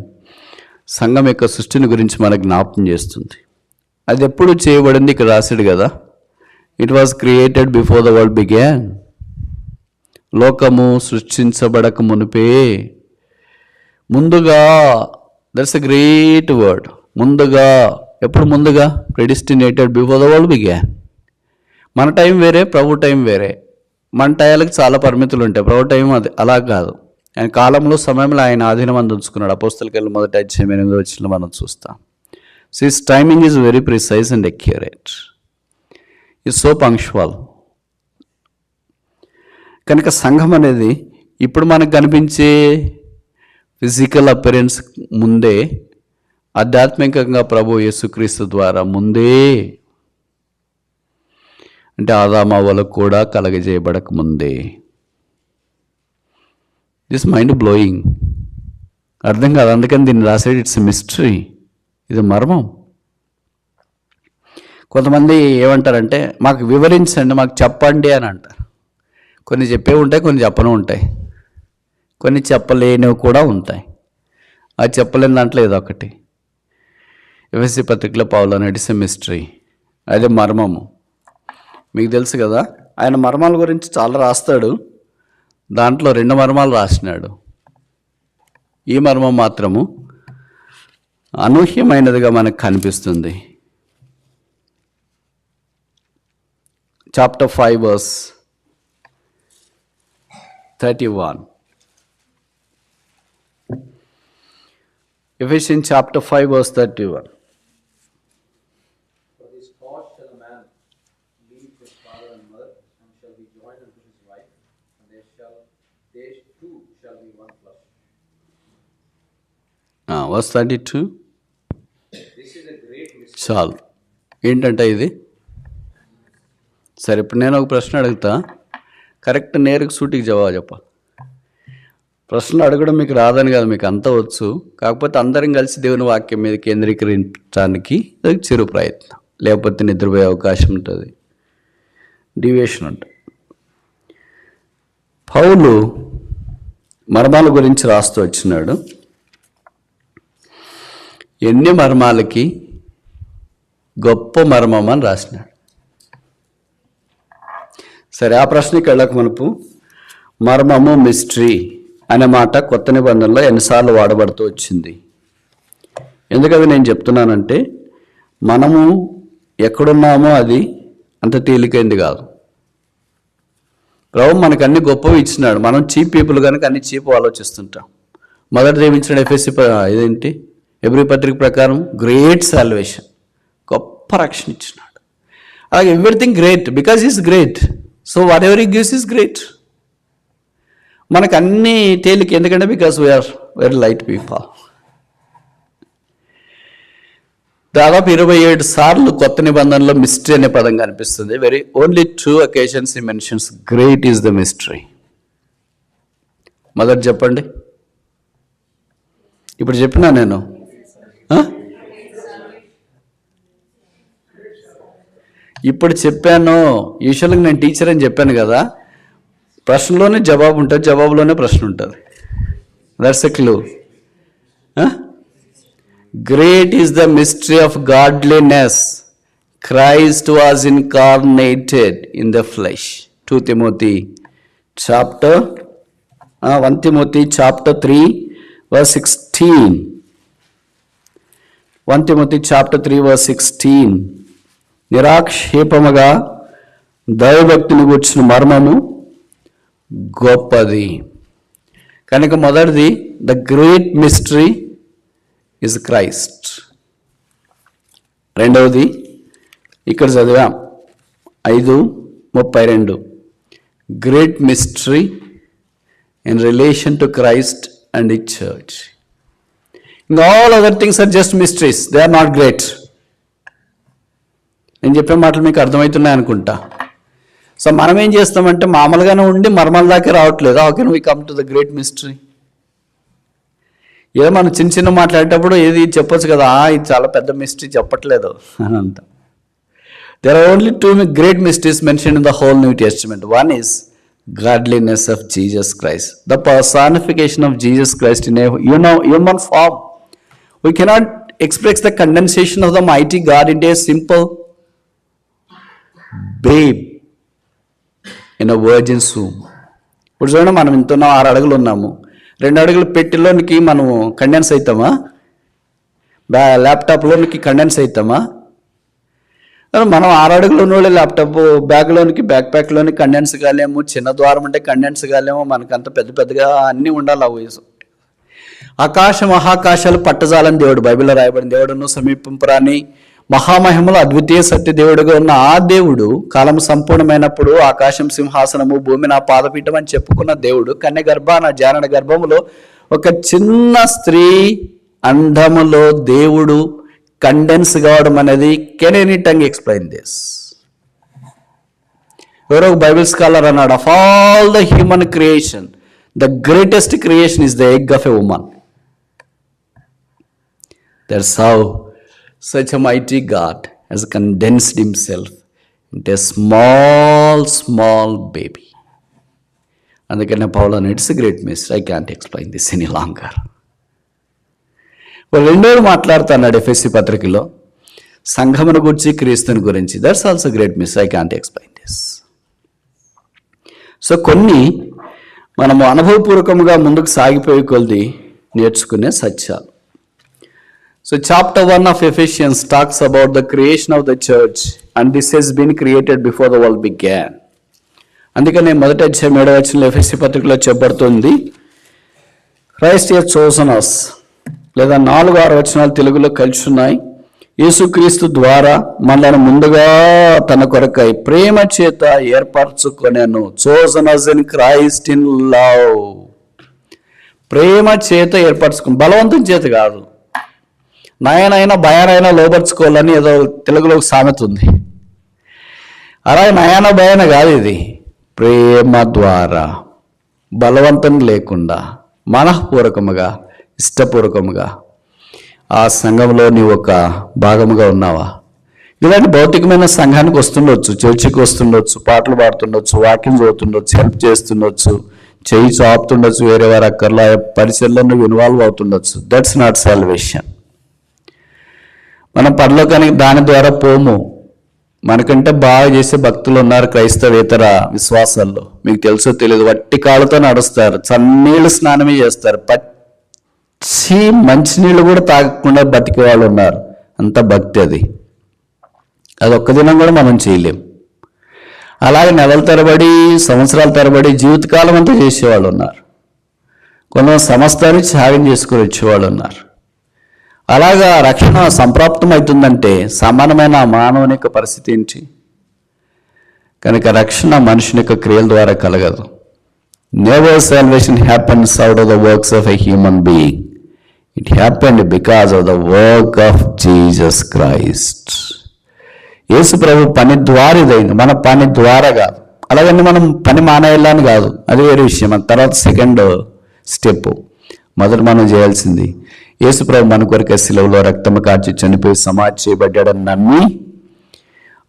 సంఘం యొక్క సృష్టిని గురించి మనకు జ్ఞాపకం చేస్తుంది. అది ఎప్పుడు చేయబడింది ఇక్కడ రాశాడు కదా, it was created before the world began. లోకము సృష్టించబడక మునిపే, ముందుగా. That's a great word. ముందుగా. ఎప్పుడు ముందుగా? ప్రెడిస్టినేటెడ్ బిఫోర్ ద వరల్డ్ బిగాన్. మన టైం వేరే, ప్రభు టైం వేరే. మన టయాలకు చాలా పరిమితులు ఉంటాయి, ప్రభు టైం అది అలా కాదు. ఆయన కాలంలో సమయంలో ఆయన ఆధీనం ఉంచుకున్నాడు. అపోస్తలుకి వెళ్ళి మొదటి అధ్యాయం 8వ వచనంలో మనం చూస్తాం. So his timing is very precise and accurate. Is so punctual. కనుక సంఘం అనేది ఇప్పుడు మనకు కనిపించే ఫిజికల్ అపిరెన్స్ ముందే, ఆధ్యాత్మికంగా ప్రభు యేసుక్రీస్తు ద్వారా ముందే, అంటే ఆదామవ్వలకు కూడా కలగజేయబడక ముందే. This mind blowing. అర్థం కాదు, అందుకని దీన్ని రాసేది ఇట్స్ మిస్టరీ. ఇది మర్మం. కొంతమంది ఏమంటారంటే మాకు వివరించండి, మాకు చెప్పండి అని అంటారు. కొన్ని చెప్పే ఉంటాయి, కొన్ని చెప్పను ఉంటాయి, కొన్ని చెప్పలేనివి కూడా ఉంటాయి. అది చెప్పలేని దాంట్లో ఏదో ఒకటి. ఎఫెసీ పత్రికలో పౌలు అనేది ఇట్స్ మిస్టరీ, అదే మర్మము. మీకు తెలుసు కదా, ఆయన మర్మాల గురించి చాలా రాస్తాడు. దాంట్లో 2 మర్మాలు రాసినాడు. ఈ మర్మం మాత్రము అనూహ్యమైనదిగా మనకు కనిపిస్తుంది. Chapter 5 verse 31. Ephesians chapter 5 verse 31. For this cause shall a man leave his father and mother, and shall be joined unto his wife, and they two shall be one flesh. Verse 32. This is a great mystery. చాలు. ఏంటంటే ఇది సరే, ఇప్పుడు నేను ఒక ప్రశ్న అడుగుతా, correct నేరుగా సూటికి జవాబు చెప్పాలి. ప్రశ్నలు అడగడం మీకు రాదని కాదు, మీకు అంతా వచ్చు. కాకపోతే అందరం కలిసి దేవుని వాక్యం మీద కేంద్రీకరించడానికి చిరు ప్రయత్నం, లేకపోతే నిద్రపోయే అవకాశం ఉంటుంది, డివియేషన్ ఉంటుంది. పౌలు మర్మాల గురించి రాస్తూ వచ్చినాడు. ఎన్ని మర్మాలకి గొప్ప మర్మం అని రాసినాడు. సరే, ఆ ప్రశ్నకి వెళ్ళక మనపు మర్మము, మిస్టరీ అనే మాట కొత్త నిబంధనలో ఎన్నిసార్లు వాడబడుతూ వచ్చింది. ఎందుకది నేను చెప్తున్నానంటే, మనము ఎక్కడున్నామో అది అంత తేలికైంది కాదు. ప్రభు మనకు అన్ని గొప్పవి ఇచ్చినాడు. మనం చీప్ పీపుల్ కనుక అన్ని చీప్ ఆలోచిస్తుంటాం. మొదటిది ఏమిచ్చినాడు? ఇదేంటి ఎబ్రీ పత్రిక ప్రకారం గ్రేట్ సాల్వేషన్, గొప్ప రక్షణ ఇచ్చినాడు. అలాగే everything great because is great. So whatever he gives is great. మనకు అన్నీ తేలిక ఎందుకంటే because we are very light people. దాదాపు 27 సార్లు కొత్త నిబంధనలో మిస్టరీ అనే పదం కనిపిస్తుంది. Only 2 occasions he mentions great is the mystery. మొదటి చెప్పండి. ఇప్పుడు చెప్పినా నేను ఇప్పుడు చెప్పాను. యూజువల్గా నేను టీచర్ అని చెప్పాను కదా, ప్రశ్నలోనే జవాబు ఉంటుంది, జవాబులోనే ప్రశ్న ఉంటుంది. That's a clue. Great is the mystery of godliness. Christ was incarnated in the flesh. 1 Timothy chapter 3 verse 16. 1 Timothy chapter 3 verse 16. నిరాక్షేపముగా దైవభక్తిని గూర్చిన మర్మము గొప్పది. కనుక మొదటిది the great mystery is Christ. రెండవది ఇక్కడ చదివాం 5:32. Great mystery in relation to Christ and the church. ఇంకా all other things are just mysteries, they are not great. నేను చెప్పే మాటలు మీకు అర్థమవుతున్నాయి అనుకుంటా. సో మనం ఏం చేస్తామంటే మామూలుగానే ఉండి మర్మాల దాకా రావట్లేదు. How can we come to the great mystery? ఏదో మనం చిన్న చిన్న మాట్లాడేటప్పుడు ఏది చెప్పొచ్చు కదా, ఇది చాలా పెద్ద మిస్టరీ చెప్పట్లేదు అని అంట. There are only 2 great mysteries mentioned in the whole New Testament. One is godliness of Jesus Christ, the personification of Jesus Christ in a human form. We cannot express the condensation of the mighty God into a simple babe in a virgin's womb. ఇప్పుడు చూడండి, మనం ఇంత 6 అడుగులు ఉన్నాము. 2 అడుగులు పెట్టెలోనికి మనము condense అవుతామా? ల్యాప్టాప్లోనికి condense అవుతామా? మనం 6 అడుగులు ఉన్నోళ్ళే ల్యాప్టాప్ బ్యాగ్లోనికి బ్యాక్ ప్యాక్లోనికి కండెన్స్ కాలేము. చిన్న ద్వారం అంటే కండెన్స్ కాలేము. మనకంత పెద్ద పెద్దగా అన్నీ ఉండాలి. ఆ వయసు ఆకాశ మహాకాశాలు పట్టజాలని దేవుడు బైబిల్లో రాయబడిన దేవుడును సమీపింపరాని మహామహిమలో అద్వితీయ సత్య దేవుడుగా ఉన్న ఆ దేవుడు కాలం సంపూర్ణమైనప్పుడు ఆకాశం సింహాసనము, భూమి నా పాదపీఠం అని చెప్పుకున్న దేవుడు కన్య గర్భాన జానన గర్భములో ఒక చిన్న స్త్రీ అండములో దేవుడు కండెన్స్ కావడం అనేది can any tongue explain this? ఎవరో బైబిల్ స్కాలర్ అన్నాడు, of all the human creation the greatest creation is the egg of a woman. That's how such a mighty God has condensed himself into a small baby. అందుకనే పౌలు అన్నాడు, it's a great mystery, I can't explain this any longer. రెండోడు మాట్లాడుతున్నాడు ఎఫెసీ పత్రికలో సంఘమును గురించి, క్రీస్తుని గురించి. That's also great mystery, I can't explain this. So కొన్ని మనము అనుభవపూర్వకంగా ముందుకు సాగిపోయే కొలది నేర్చుకునే సత్యాలు. So chapter 1 of Ephesians talks about the creation of the church, and this has been created before the world began. అందుకనే మొదటి అధ్యాయం 7వ వచనంలో ఎఫెసీ పత్రికలో చెప్పబడుతుంది, క్రైస్ట్ హస్ చోసన్ us, లేదా 4-6 వచనాలు తెలుగులో కలిసి ఉన్నాయి. యేసుక్రీస్తు ద్వారా మనల్ని ముందుగా తన కొరకై ప్రేమ చేత ఏర్పరచుకొనెను. Chosen us in Christ in love. ప్రేమ చేత ఏర్పరచుకుని, బలవంతం చేత కాదు. నయనైనా భయానైనా లోపరుచుకోవాలని ఏదో తెలుగులో సామెత ఉంది. అలాగే నయన భయాన కాదు, ఇది ప్రేమ ద్వారా, బలవంతం లేకుండా మనఃపూర్వకముగా ఇష్టపూర్వకముగా ఆ సంఘంలో నీవు ఒక భాగముగా ఉన్నావా? ఇలాంటి భౌతికమైన సంఘానికి వస్తుండొచ్చు, చర్చికి వస్తుండొచ్చు, పాటలు పాడుతుండొచ్చు, వాక్యం చదువుతుండొచ్చు, హెల్ప్ చేస్తుండొచ్చు, చేయి చాపుతుండొచ్చు, వేరే వారి అక్కర్లో పరిచయలో నువ్వు ఇన్వాల్వ్ అవుతుండొచ్చు. That's not salvation. మనం పరలోకానికి దాని ద్వారా పోము. మనకంటే బాగా చేసే భక్తులు ఉన్నారు క్రైస్తవేతర విశ్వాసాల్లో. మీకు తెలుసో తెలియదు, వట్టి కాళ్ళతో నడుస్తారు, చన్నీళ్ళు స్నానమే చేస్తారు, పచ్చి మంచినీళ్ళు కూడా తాగకుండా బతికే వాళ్ళు ఉన్నారు. అంత భక్తి అది. అది ఒక్క దినం కూడా మనం చేయలేం. అలాగే నెలల తరబడి, సంవత్సరాల తరబడి, జీవితకాలం అంతా చేసేవాళ్ళు ఉన్నారు. కొంతమంది సమస్తాన్ని త్యాగం చేసుకుని వచ్చేవాళ్ళు ఉన్నారు. అలాగా రక్షణ సంప్రాప్తం అవుతుందంటే సమానమైన మానవుని యొక్క పరిస్థితి ఏంటి? కనుక రక్షణ మనుషుని యొక్క క్రియల ద్వారా కలగదు. Never salvation happens out of the works of a human being. It happened because of the work of Jesus Christ. యేసు ప్రభు పని ద్వారా ఇదైంది, మన పని ద్వారా కాదు. అలాగని మనం పని మానేయాలని కాదు, అది వేరే విషయం. మన తర్వాత సెకండ్ స్టెప్. మొదట మనం చేయాల్సింది యేసు ప్రభు మన కొరకు శిలువలో రక్తము కార్చి చనిపోయి సమాధి చేయబడ్డాడని నమ్మి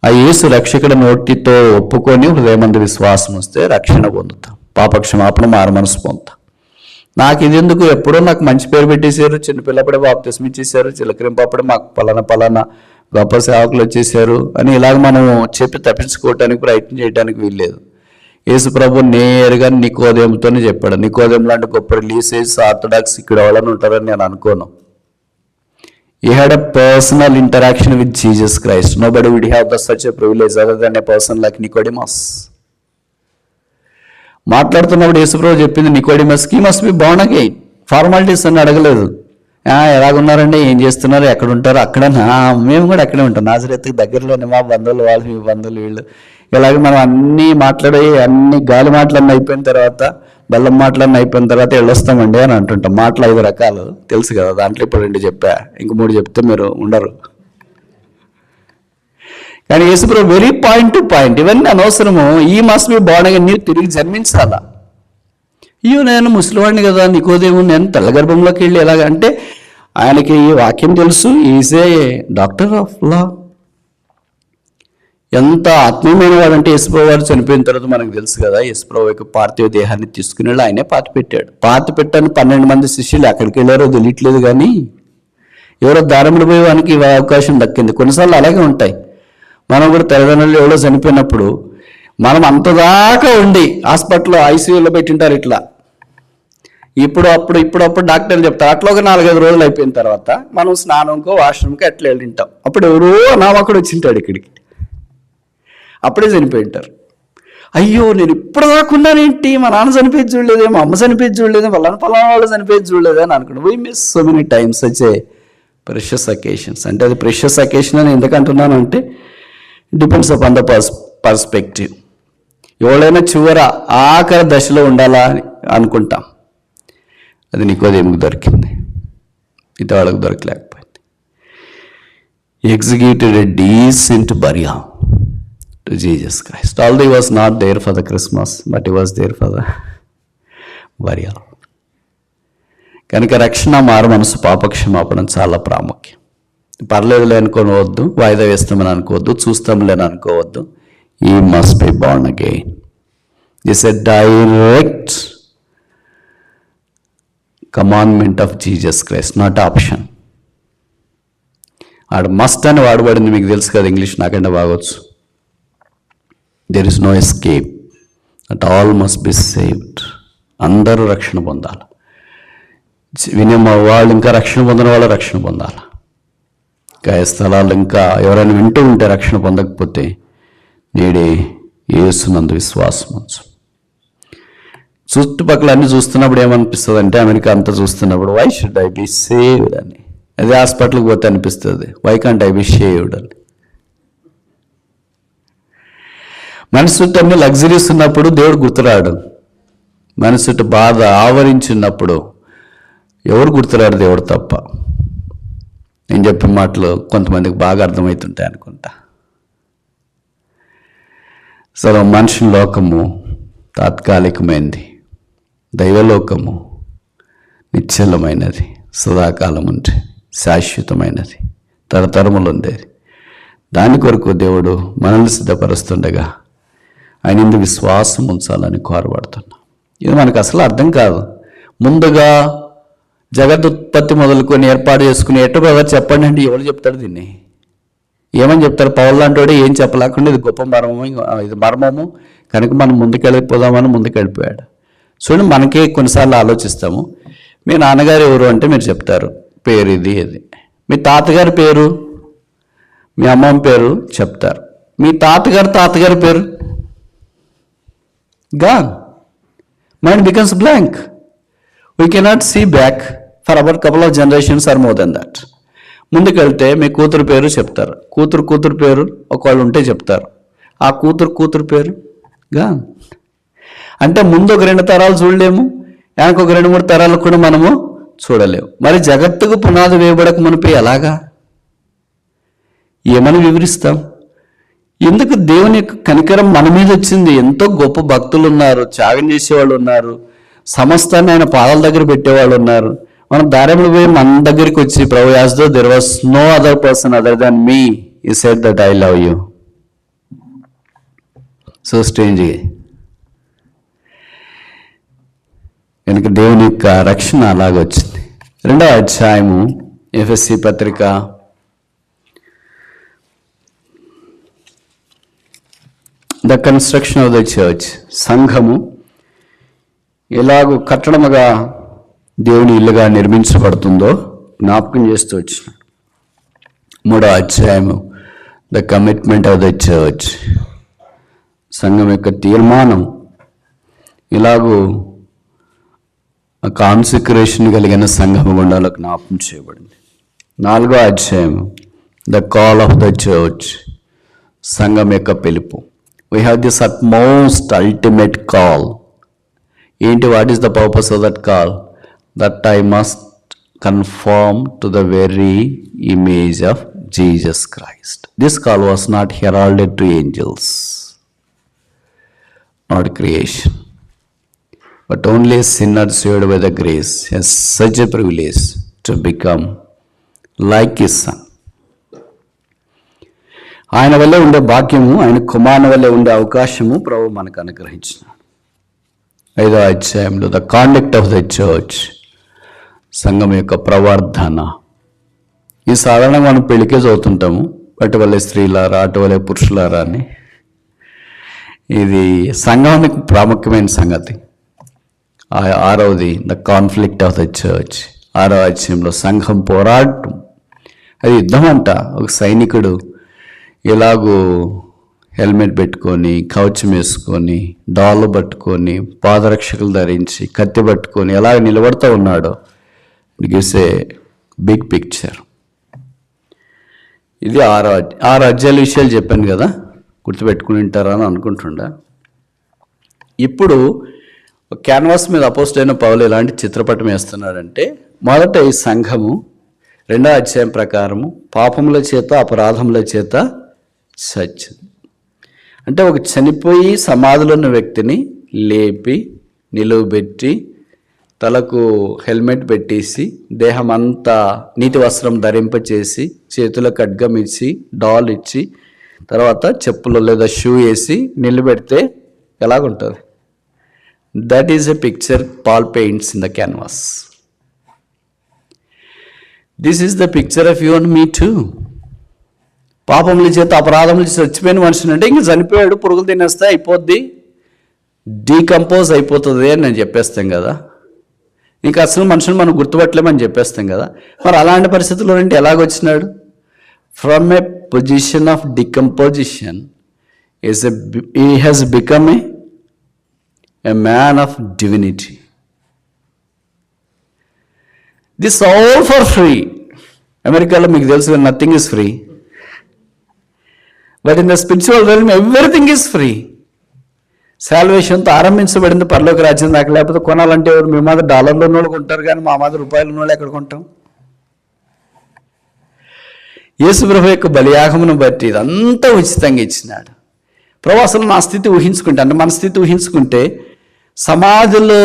ఆ యేసు రక్షకుడి నోటితో ఒప్పుకొని హృదయమందు విశ్వాసం వస్తే రక్షణ పొందుతాం, పాపక్షమాపణ మారుమనసు పొందుతాం. నాకు ఇది ఎందుకు, ఎప్పుడో నాకు మంచి పేరు పెట్టేశారు, చిన్నపిల్లప్పుడే బాప్తిస్మం ఇచ్చేశారు, చిలకరింపప్పుడే మాకు పలానా గొప్ప సేవకులు వచ్చేసారు అని ఇలాగ మనం చెప్పి తప్పించుకోవటానికి ప్రయత్నం చేయడానికి వీల్లేదు. యేసు ప్రభు నేరుగా నికోదేముతోనే చెప్పాడు. నికోదేం లాంటి గొప్ప రిలీజియస్ ఆర్థడాక్స్ ఇక్కడ వాళ్ళని ఉంటారని నేను అనుకోను. He had a personal interaction with Jesus Christ. Nobody would have such a privilege other than a person like Nicodemus. మాట్లాడుతున్నప్పుడు యేసుప్రభు చెప్పింది నికోడిమస్కి must be born again. Formalities అని అడగలేదు. ఎలాగున్నారండి, ఏం చేస్తున్నారు, ఎక్కడ ఉంటారు? అక్కడ మేము కూడా అక్కడే ఉంటాం, నాజరేతుకి దగ్గరలోనే, మా బంధువులు వాళ్ళు, మీ బంధువులు వీళ్ళు. ఇలాగే మనం అన్నీ మాట్లాడి అన్ని గాలి మాటలన్నీ అయిపోయిన తర్వాత, బెల్లం మాటలన్నీ అయిపోయిన తర్వాత వెళ్ళొస్తామండి అని అంటుంటాం. మాటలు 5 రకాలు తెలుసు కదా, దాంట్లో ఇప్పుడు 2 చెప్పా, ఇంక 3 చెప్తే మీరు ఉండరు. కానీ యేసుప్రభు వెరీ పాయింట్ టు పాయింట్, ఇవన్నీ అనవసరము. ఈ మస్ట్ బి బోర్న్ అగైన్, నీవు తిరిగి జన్మించాలా. అయ్యో నేను ముసలివాడిని కదా, నికోదేము, నేను తెల్లగర్భంలోకి వెళ్ళి ఎలాగ అంటే, ఆయనకి ఈ వాక్యం తెలుసు. Is a doctor of law. ఎంత ఆత్మీయమైన వాడంటే యేసుప్రభు వారు చనిపోయిన తర్వాత మనకు తెలుసు కదా, యేసుప్రభు యొక్క పార్థివ దేహాన్ని తీసుకుని వెళ్ళి ఆయనే పాతి పెట్టాడు. పాతి పెట్టని 12 మంది శిష్యులు ఎక్కడికి వెళ్ళారో తెలియట్లేదు, కానీ ఎవరో దారంలో పోయే వానికి అవకాశం దక్కింది. కొన్నిసార్లు అలాగే ఉంటాయి. మనం కూడా తల్లిదండ్రులు ఎవరో చనిపోయినప్పుడు మనం అంతదాకా ఉండి హాస్పిటల్లో ఐసీయూలో పెట్టింటారు. ఇట్లా ఇప్పుడప్పుడు డాక్టర్లు చెప్తారు. అట్లా ఒక 4-5 రోజులు అయిపోయిన తర్వాత మనం స్నానంకో వాష్రూమ్కో అట్లా వెళ్ళింటాం. అప్పుడు ఎవరో నామకుడు వచ్చింటాడు ఇక్కడికి, అప్పుడే చనిపోయి ఉంటారు. అయ్యో నేను ఇప్పుడు దాకున్నానేంటి, మా నాన్న చనిపోయి చూడలేదే, మా అమ్మ చనిపోయి చూడలేదే, పలానా వాళ్ళు చనిపోయి చూడలేదే అని అనుకున్నాం. We miss so many times వచ్చే ప్రెషస్ అకేషన్స్. అంటే అది ప్రెషస్ అకేషన్ అని ఎందుకంటున్నాను అంటే, డిపెండ్స్ అపాన్ ద పర్స్పెక్టివ్. ఎవరైనా ఆఖరి దశలో ఉండాలా అని అనుకుంటాం. అది నికోదేముకు దొరికింది, ఇది వాళ్ళకు దొరకలేకపోయింది. Executed a decent burial to Jesus Christ. Although he was not there for the Christmas, but he was there for the burial. కనుక రక్షణ, మారు మనసు, పాపక్షమాపణ చాలా ప్రాముఖ్యం. పర్లేదులే అనుకోవద్దు, వాయిదా వేస్తామని అనుకోవద్దు, చూస్తాంలే అని అనుకోవద్దు. ఈ must be born again. This a direct commandment of Jesus Christ, not option. ఆడు మస్ట్ అని వాడబడింది, మీకు తెలుసు కదా, ఇంగ్లీష్ నాకంటే బాగొచ్చు. There is no escape. That all must be saved. అందరూ రక్షణ పొందాలి. వినే వాళ్ళు ఇంకా రక్షణ పొందిన వాళ్ళు రక్షణ పొందాలి. ఇంకా స్థలాలు ఇంకా ఎవరైనా వింటూ ఉంటే రక్షణ పొందకపోతే నేడే యేసునందు విశ్వాసం ఉంచు. చుట్టుపక్కల అన్ని చూస్తున్నప్పుడు ఏమనిపిస్తుంది అంటే, అమెరికా అంతా చూస్తున్నప్పుడు why should I be saved అని. అదే హాస్పిటల్కి పోతే అనిపిస్తుంది why can't I be saved అని. మనసు చుట్టూ అన్ని లగ్జరీస్ ఉన్నప్పుడు దేవుడు గుర్తురాడు. మనసు చుట్టూ బాధ ఆవరించినప్పుడు ఎవరు గుర్తురాడు? దేవుడు తప్ప. నేను చెప్పిన మాటలు కొంతమందికి బాగా అర్థమవుతుంటాయి అనుకుంటా. అసలు మనుషుల లోకము తాత్కాలికమైనది, దైవలోకము నిశ్చలమైనది, సదాకాలం ఉంటే శాశ్వతమైనది, తరతరములు ఉండేది. దాని కొరకు దేవుడు మనల్ని సిద్ధపరుస్తుండగా ఆయన ఇందు విశ్వాసం ఉంచాలని కోరబడుతున్నాం. ఇది మనకు అసలు అర్థం కాదు. ముందుగా జగదుత్పత్తి మొదలుకొని ఏర్పాటు చేసుకుని ఎట్ట బ్రదర్ చెప్పండి అంటే ఎవరు చెప్తాడు? దీన్ని ఏమని చెప్తారు? పౌలు లాంటి ఏం చెప్పలేకుండా ఇది గొప్ప మర్మము, ఇది మర్మము కనుక మనం ముందుకెళ్ళిపోదామని ముందుకెళ్ళిపోయాడు. చూడండి, మనకే కొన్నిసార్లు ఆలోచిస్తాము. మీ నాన్నగారు ఎవరు అంటే మీరు చెప్తారు పేరు ఇది ఇది. మీ తాతగారి పేరు, మీ అమ్మమ్మ పేరు చెప్తారు. మీ తాతగారి పేరు gone. Mind becomes blank. We cannot see back for our couple of generations or more than that. ముందుకెళ్తే మీ కూతురు పేరు చెప్తారు. కూతురు పేరు ఒకళ్ళు ఉంటే చెప్తారు. ఆ కూతురు పేరు గాన్. అంటే ముందు ఒక 2 తరాలు చూడలేము, వెనక ఒక 2-3 తరాలు కూడా మనము చూడలేము. మరి జగత్తుకు పునాది వేయబడక మునిపి ఎలాగా, ఏమని వివరిస్తాం? ఎందుకు దేవుని యొక్క కనికరం మన మీద వచ్చింది? ఎంతో గొప్ప భక్తులు ఉన్నారు, త్యాగం చేసేవాళ్ళు ఉన్నారు, సమస్తాన్ని ఆయన పాదాల దగ్గర పెట్టేవాళ్ళు ఉన్నారు. మనం దారిలో పోయి మన దగ్గరికి వచ్చి, ప్రభు as though there was no other person other than me, he said that I love you. So strange. కనుక దేవుని యొక్క రక్షణ అలాగొచ్చింది. 2వ అధ్యాయము ఎఫెసీ పత్రిక 'the construction of the church', సంఘము ఎలాగూ కట్టడముగా దేవుని ఇల్లుగా నిర్మించబడుతుందో జ్ఞాపకం చేస్తూ వచ్చినాడు. 3వ అధ్యాయము 'the commitment of the church', సంఘం యొక్క తీర్మానం ఇలాగూ కాన్సిక్రేషన్ కలిగిన సంఘము గుండాలో జ్ఞాపకం చేయబడింది. 4వ అధ్యాయము 'the call of the church', సంఘం యొక్క పిలుపు. We have this utmost ultimate call. ఏంటి? What is the purpose of that call? That I must confirm to the very image of Jesus Christ. This call was not heralded to angels, not creation, but only sinners saved by the grace has such a privilege to become like his son. ఆయన వల్లే ఉండే భాగ్యము, ఆయన కుమారుని వల్లే ఉండే అవకాశము ప్రభు మనకు అనుగ్రహించినాడు. 5వ అధ్యాయంలో 'the conduct of the church', సంఘం యొక్క ప్రవర్ధన. ఈ సాధారణంగా మనం పెళ్ళికే చదువుతుంటాము, అటు వల్లే స్త్రీలారా అటు వల్లే పురుషులారా అని. ఇది సంఘానికి ప్రాముఖ్యమైన సంగతి. 6వది 'the conflict of the church', 6వ అధ్యాయంలో సంఘం పోరాటం. అది యుద్ధం అంట. ఒక సైనికుడు ఎలాగూ హెల్మెట్ పెట్టుకొని, కవచం వేసుకొని, డాళ్ళు పట్టుకొని, పాదరక్షకులు ధరించి, కత్తి పట్టుకొని ఎలాగ నిలబడుతూ ఉన్నాడో it gives a big picture. ఇది 6 అధ్యాయాల విషయాలు చెప్పాను కదా, గుర్తుపెట్టుకుని ఉంటారా అని అనుకుంటుండా. ఇప్పుడు క్యాన్వాస్ మీద అపోజిట్ పౌలు ఎలాంటి చిత్రపటం వేస్తున్నాడంటే, మొదట ఈ సంఘము 2వ అధ్యాయం ప్రకారము పాపముల చేత అపరాధముల చేత చచ్చింది. అంటే ఒక చనిపోయి సమాధిలో ఉన్న వ్యక్తిని లేపి నిలువబెట్టి తలకు హెల్మెట్ పెట్టేసి దేహం అంతా నీటి వస్త్రం ధరింపచేసి చేతుల ఖడ్గం ఇచ్చి డాల్ ఇచ్చి తర్వాత చెప్పులు లేదా షూ వేసి నిలబెడితే ఎలాగుంటుంది? That is a picture Paul paints in the canvas. This is the picture of you and me too. పాపముల చేత అపరాధముల చేత చచ్చిపోయిన మనిషిని అంటే ఇంక చనిపోయాడు, పురుగులు తినేస్తే అయిపోద్ది, డీకంపోజ్ అయిపోతుంది అని నేను చెప్పేస్తాం కదా. ఇంకా అసలు మనుషులు మనం గుర్తుపట్టలేమని చెప్పేస్తాం కదా. మరి అలాంటి పరిస్థితుల్లో అంటే ఎలాగొచ్చినాడు? From a position of decomposition he has become a man of divinity. This all for free. అమెరికాలో మీకు తెలుసు, nothing is free. But in the spiritual realm, everything is free. సాల్వేషన్తో ఆరంభించబడింది పరలోక రాజ్యం దాకా. లేకపోతే కొనాలంటే ఎవరు? మీ మాది డాలర్లు ఉన్నోళ్ళు కొంటారు, కానీ మా మాది రూపాయలు ఉన్నోళ్ళు ఎక్కడ కొంటాం? యేసు ప్రభు యొక్క బలియాగమును బట్టి ఇదంతా ఉచితంగా ఇచ్చినాడు. ప్రభు అసలు నా స్థితి ఊహించుకుంటే, అంటే మన స్థితి ఊహించుకుంటే, సమాధిలో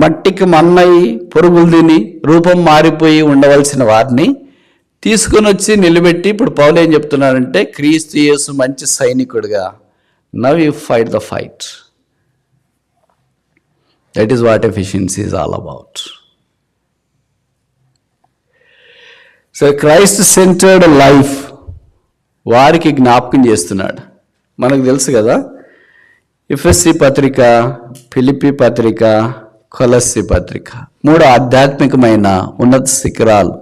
మట్టికి మన్నయి పొరుగులు తిని రూపం మారిపోయి ఉండవలసిన వారిని తీసుకొని వచ్చి నిలబెట్టి, ఇప్పుడు పౌలు ఏం చెప్తున్నారంటే, క్రీస్తు యేసు మంచి సైనికుడిగా, now you fight the fight. That is what efficiency is all about. So Christ centered life వారికి జ్ఞాపకం చేస్తున్నాడు. మనకు తెలుసు కదా, ఎఫెసీ పత్రిక, ఫిలిప్పీ పత్రిక, కొలస్సీ పత్రిక 3 ఆధ్యాత్మికమైన ఉన్నత శిఖరాలు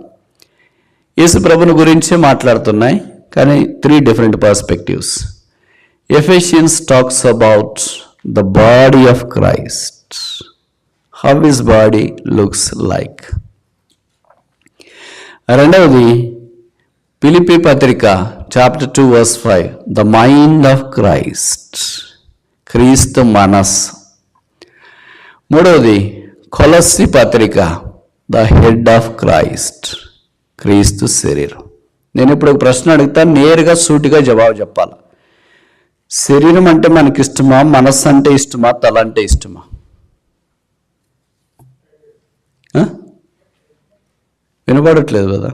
యేసు ప్రభుని గురించే మాట్లాడుతున్నాయి. కానీ 3 different perspectives. Ephesians talks about the body of Christ, how his body looks like. రెండవది ఫిలిప్పీ పత్రిక chapter 2 verse 5, the mind of Christ, క్రీస్తు మనస్సు. మూడవది కొలస్సీ పత్రిక, ద హెడ్ ఆఫ్ క్రైస్ట్, క్రీస్తు శరీరం. నేను ఇప్పుడు ఒక ప్రశ్న అడుగుతాను, నేరుగా సూటిగా జవాబు చెప్పాలి. శరీరం అంటే మనకి ఇష్టమా, మనస్సు అంటే ఇష్టమా, తల అంటే ఇష్టమా? వినపడట్లేదు కదా?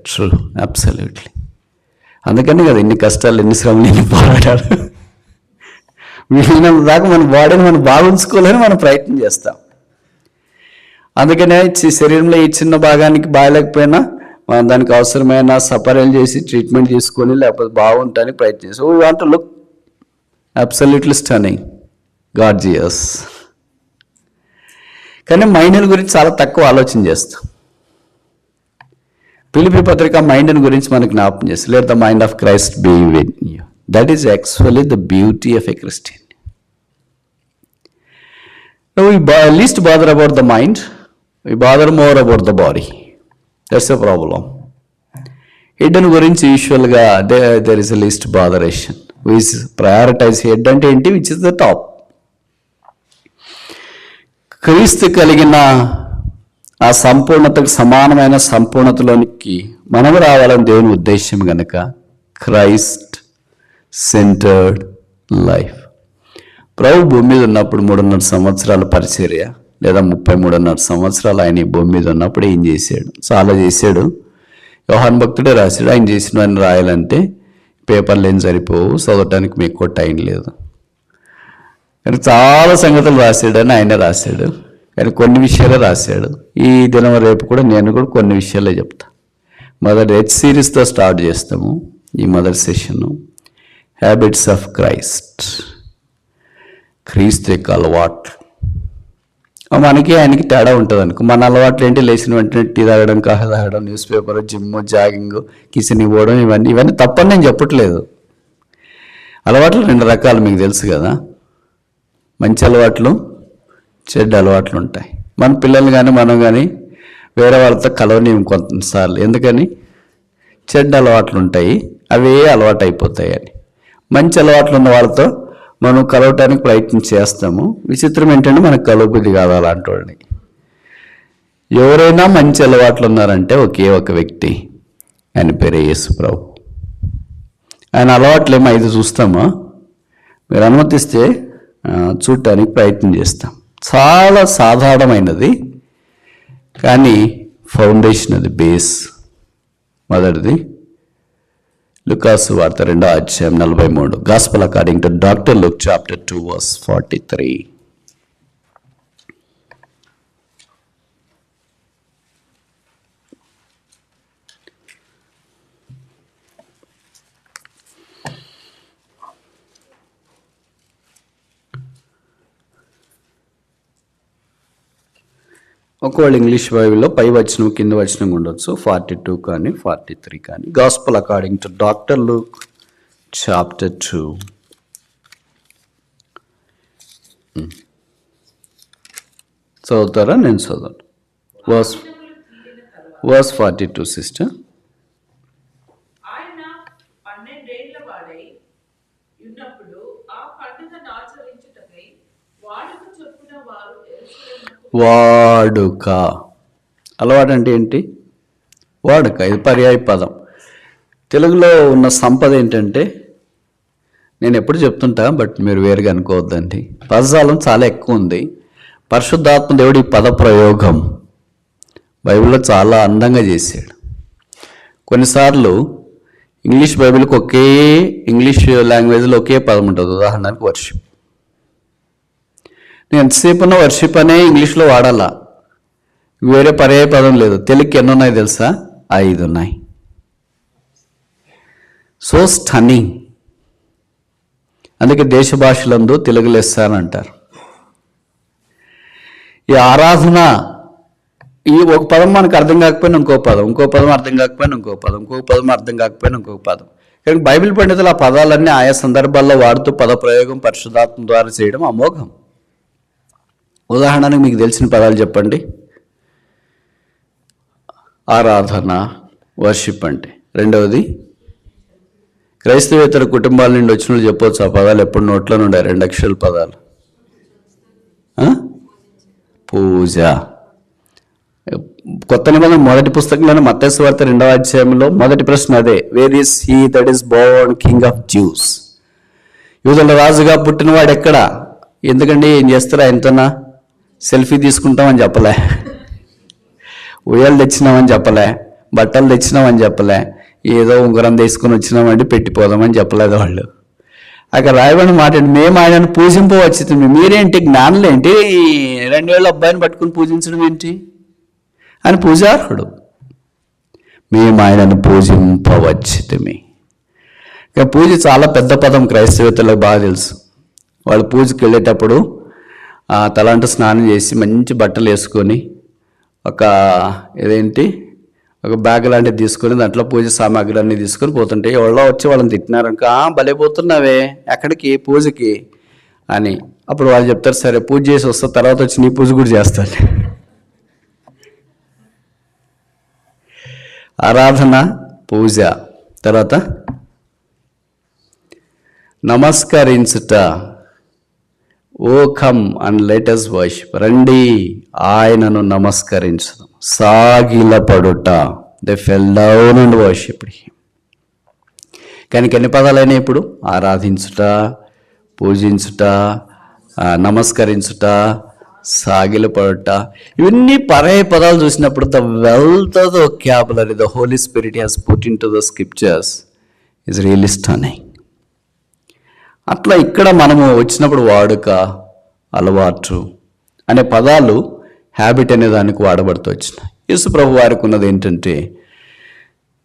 True, absolutely. అందుకని కదా ఇన్ని కష్టాలు, ఎన్ని శ్రమలు, ఎన్ని పోరాటాలు. వీళ్ళినంత దాకా మన బాడీని మనం బాగుంచుకోవాలని మనం ప్రయత్నం చేస్తాం. అందుకనే శరీరంలో ఈ చిన్న భాగానికి బాగాలేకపోయినా మనం దానికి అవసరమైన సపరేలు చేసి ట్రీట్మెంట్ తీసుకొని లేకపోతే బాగుంటానికి ప్రయత్నం చేస్తాం. We want to look absolutely stunning, gorgeous. కానీ మైండ్ గురించి చాలా తక్కువ ఆలోచన చేస్తాం. ఫిలిప్పీ పత్రిక మైండ్ గురించి మనకు జ్ఞాపకం చేస్తాం. Let the mind of Christ be with you. That is actually the beauty of a Christian. We least bother about the mind, we bother more about the body. That's the problem. Hidden గురించి యూజువల్గా there is a least botheration. We prioritize head అంటే ఏంటి, which is the top. క్రీస్తు కలిగిన ఆ సంపూర్ణతకు సమానమైన సంపూర్ణతలోనికి మనం రావాలని దేవుని ఉద్దేశం కనుక క్రైస్ట్ సెంటర్డ్ లైఫ్. ప్రభు భూమి మీద ఉన్నప్పుడు 3.5 సంవత్సరాల పరిచర్య, లేదా 33.5 సంవత్సరాలు ఆయన ఈ భూమి మీద ఉన్నప్పుడు ఏం చేశాడు? చాలా చేశాడు. యోహాను భక్తుడే రాశాడు. ఆయన చేసినవన్నీ రాయాలంటే పేపర్లు ఏం సరిపోవు, చదవటానికి మీకు ఎక్కువ టైం లేదు. కానీ చాలా సంగతులు రాశాడని ఆయనే రాశాడు. కానీ కొన్ని విషయాలే రాశాడు. ఈ దినం రేపు కూడా నేను కూడా కొన్ని విషయాలే చెప్తా. మొదటి సిరీస్తో స్టార్ట్ చేస్తాము. ఈ మొదటి సెషను హ్యాబిట్స్ ఆఫ్ క్రైస్ట్, క్రీస్తు యొక్క అలవాట్లు. మనకి ఆయనకి తేడా ఉంటుంది అనుకో. మన అలవాట్లు ఏంటి? లేచిన వెంటనే టీ తాగడం, కాఫీ తాగడం, న్యూస్ పేపర్, జిమ్, జాగింగ్, కిచెన్కి పోవడం, ఇవన్నీ తప్పని నేను చెప్పట్లేదు. అలవాట్లు 2 రకాలు మీకు తెలుసు కదా. మంచి అలవాట్లు, చెడ్డ అలవాట్లు ఉంటాయి. మన పిల్లలు కానీ మనం కానీ వేరే వాళ్ళతో కలవనీయం కొంతసార్లు. ఎందుకని? చెడ్డ అలవాట్లు ఉంటాయి, అవే అలవాటు అయిపోతాయి అని. మంచి అలవాట్లు ఉన్న వాళ్ళతో మనం కలవటానికి ప్రయత్నం చేస్తాము. విచిత్రం ఏంటంటే మనకు కలవబుద్ధి కాదు అలాంటి వాళ్ళని. ఎవరైనా మంచి అలవాట్లు ఉన్నారంటే ఒకే ఒక వ్యక్తి, ఆయన పేరే యేసు ప్రభు. ఆయన అలవాట్లు ఏమో 5 చూస్తామా? మీరు అనుమతిస్తే చూడటానికి ప్రయత్నం చేస్తాం. చాలా సాధారణమైనది, కానీ ఫౌండేషన్, అది బేస్. మొదటిది లూకాసు వార్త 2వ అధ్యాయం 43. Gospel according to doctor Luke chapter 2 verse 43. ఒకవేళ ఇంగ్లీష్ బైబిల్లో పై వచనం కింద వచనం ఉండొచ్చు, 42 కానీ 43 కానీ. Gospel according to doctor Luke chapter 2. చదువుతారా? నేను చదవను. Verse 42 sister. ఆయన 12 ఏళ్ల వాడై ఉన్నప్పుడు ఆ పండుగను ఆచరించుటకై వాడుక చొప్పున వారు యెరూషలేముకు వాడుక. అలవాటు అంటే ఏంటి? వాడుక. ఇది పర్యాయ పదం. తెలుగులో ఉన్న సంపద ఏంటంటే, నేను ఎప్పుడు చెప్తుంటా, బట్ మీరు వేరుగా అనుకోవద్దండి, పదజాలం చాలా ఎక్కువ ఉంది. పరిశుద్ధాత్మ దేవుడి పద ప్రయోగం బైబిల్లో చాలా అందంగా చేశాడు. కొన్నిసార్లు ఇంగ్లీష్ బైబిల్కి ఇంగ్లీష్ లాంగ్వేజ్లో ఒకే పదం ఉంటుంది. ఉదాహరణకు వర్షిప్. నేను ఎంతసేపు ఉన్న వర్షిప్ అనే ఇంగ్లీష్లో వాడాలా, వేరే పర్యాయ పదం లేదు. తెలుగుకి ఎన్ని ఉన్నాయి తెలుసా? 5 ఉన్నాయి. So stunning. అందుకే దేశ భాషలందు తెలుగు లెస్స అని అంటారు. ఈ ఆరాధన ఈ ఒక పదం మనకు అర్థం కాకపోయినా ఇంకో పదం, ఇంకో పదం అర్థం కాకపోయినా ఇంకో పదం, ఇంకో పదం అర్థం కాకపోయినా ఇంకొక పదం. కానీ బైబిల్ పండితులు ఆ పదాలన్నీ ఆయా సందర్భాల్లో వాడుతూ పదప్రయోగం పరిశుద్ధాత్మ ద్వారా చేయడం అమోఘం. ఉదాహరణకు మీకు తెలిసిన పదాలు చెప్పండి. ఆరాధన, వర్షిప్ అంటే. రెండవది, క్రైస్తవేతర కుటుంబాల నుండి వచ్చిన వాళ్ళు చెప్పవచ్చు ఆ పదాలు ఎప్పుడు నోట్లో ఉండే 2 అక్షరాల పదాలు. పూజ. కొత్త నిబంధన మొదటి పుస్తకంలోనే మత్తయి సువార్త 2వ అధ్యాయంలో మొదటి ప్రశ్న అదే, where is he that is Born king of juice? యూదుల రాజుగా పుట్టినవాడు ఎక్కడ? ఎందుకండి ఏం చేస్తారా, ఎంతనా సెల్ఫీ తీసుకుంటామని చెప్పలే, ఉయ్యాలు తెచ్చినామని చెప్పలే, బట్టలు తెచ్చినామని చెప్పలే, ఏదో ఉంగరం తీసుకుని వచ్చినామంటే పెట్టిపోదామని చెప్పలేదు వాళ్ళు. అక్కడ రాయబడిన మాట, మేము ఆయనను పూజింపవచ్చుతుంది, మీరేంటి జ్ఞానులేంటి 2 ఏళ్ళ అబ్బాయిని పట్టుకుని పూజించడం ఏంటి అని పూజార్హుడు. మేము ఆయనను పూజింపవచ్చుతుంది. ఇక పూజ చాలా పెద్ద పదం, క్రైస్తవేతలకు బాగా తెలుసు. వాళ్ళు పూజకి వెళ్ళేటప్పుడు తలంటు స్నానం చేసి మంచి బట్టలు వేసుకొని ఒక బ్యాగ్ లాంటిది తీసుకొని దాంట్లో పూజ సామాగ్రి అన్నీ తీసుకొని పోతుంటే ఎవరో వచ్చి వాళ్ళని తిట్టినారనుకో, భలే పోతున్నావే ఎక్కడికి, పూజకి అని. అప్పుడు వాళ్ళు చెప్తారు, సరే పూజ చేసి వస్తా, తర్వాత వచ్చి నీ పూజ కూడా చేస్తాను. ఆరాధన, పూజ. తర్వాత నమస్కరించుట. Oh come and let us worship. రండి ఆయనను నమస్కరించడం. సాగిలపడుట. They fell down and worshipped him. కానీ ఎన్ని పదాలైనా ఇప్పుడు? ఆరాధించుట, పూజించుట, నమస్కరించుట, సాగిలపడుట. ఇవన్నీ పరాయ పదాలు చూసినప్పుడు the wealth of the vocabulary the Holy Spirit has put into the scriptures is really stunning. అట్లా ఇక్కడ మనము వచ్చినప్పుడు వాడుక, అలవాటు అనే పదాలు హ్యాబిట్ అనే దానికి వాడబడుతూ వచ్చినాయి. యేసు ప్రభు వారికి ఉన్నది ఏంటంటే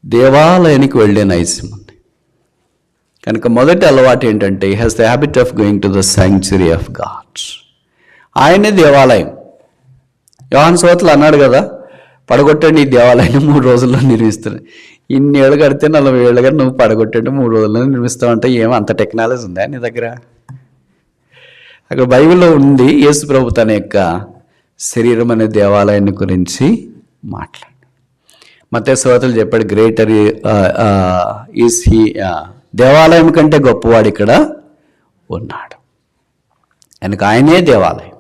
దేవాలయానికి వెళ్ళే నైజం ఉంది. కనుక మొదటి అలవాటు ఏంటంటే he has the habit of going to the sanctuary of God. ఆయనే దేవాలయం. యోహాను సువార్తలో అన్నాడు కదా, పడగొట్టండి ఈ దేవాలయాన్ని 3 రోజుల్లో నిర్మిస్తాను. ఇన్ని ఏళ్ళు కడితే 40 ఏళ్ళు కానీ నువ్వు పడగొట్టండి 3 రోజుల్లో నిర్మిస్తావంటే ఏమో అంత టెక్నాలజీ ఉందా నీ దగ్గర? అక్కడ బైబిల్లో ఉంది, యేసు ప్రభు తన యొక్క శరీరం అనే దేవాలయాన్ని గురించి మాట్లాడు. మత్తయి సువార్తలో చెప్పాడు, గ్రేటర్ ఈస్ హీ, దేవాలయం కంటే గొప్పవాడు ఇక్కడ ఉన్నాడు. కనుక ఆయనే దేవాలయం.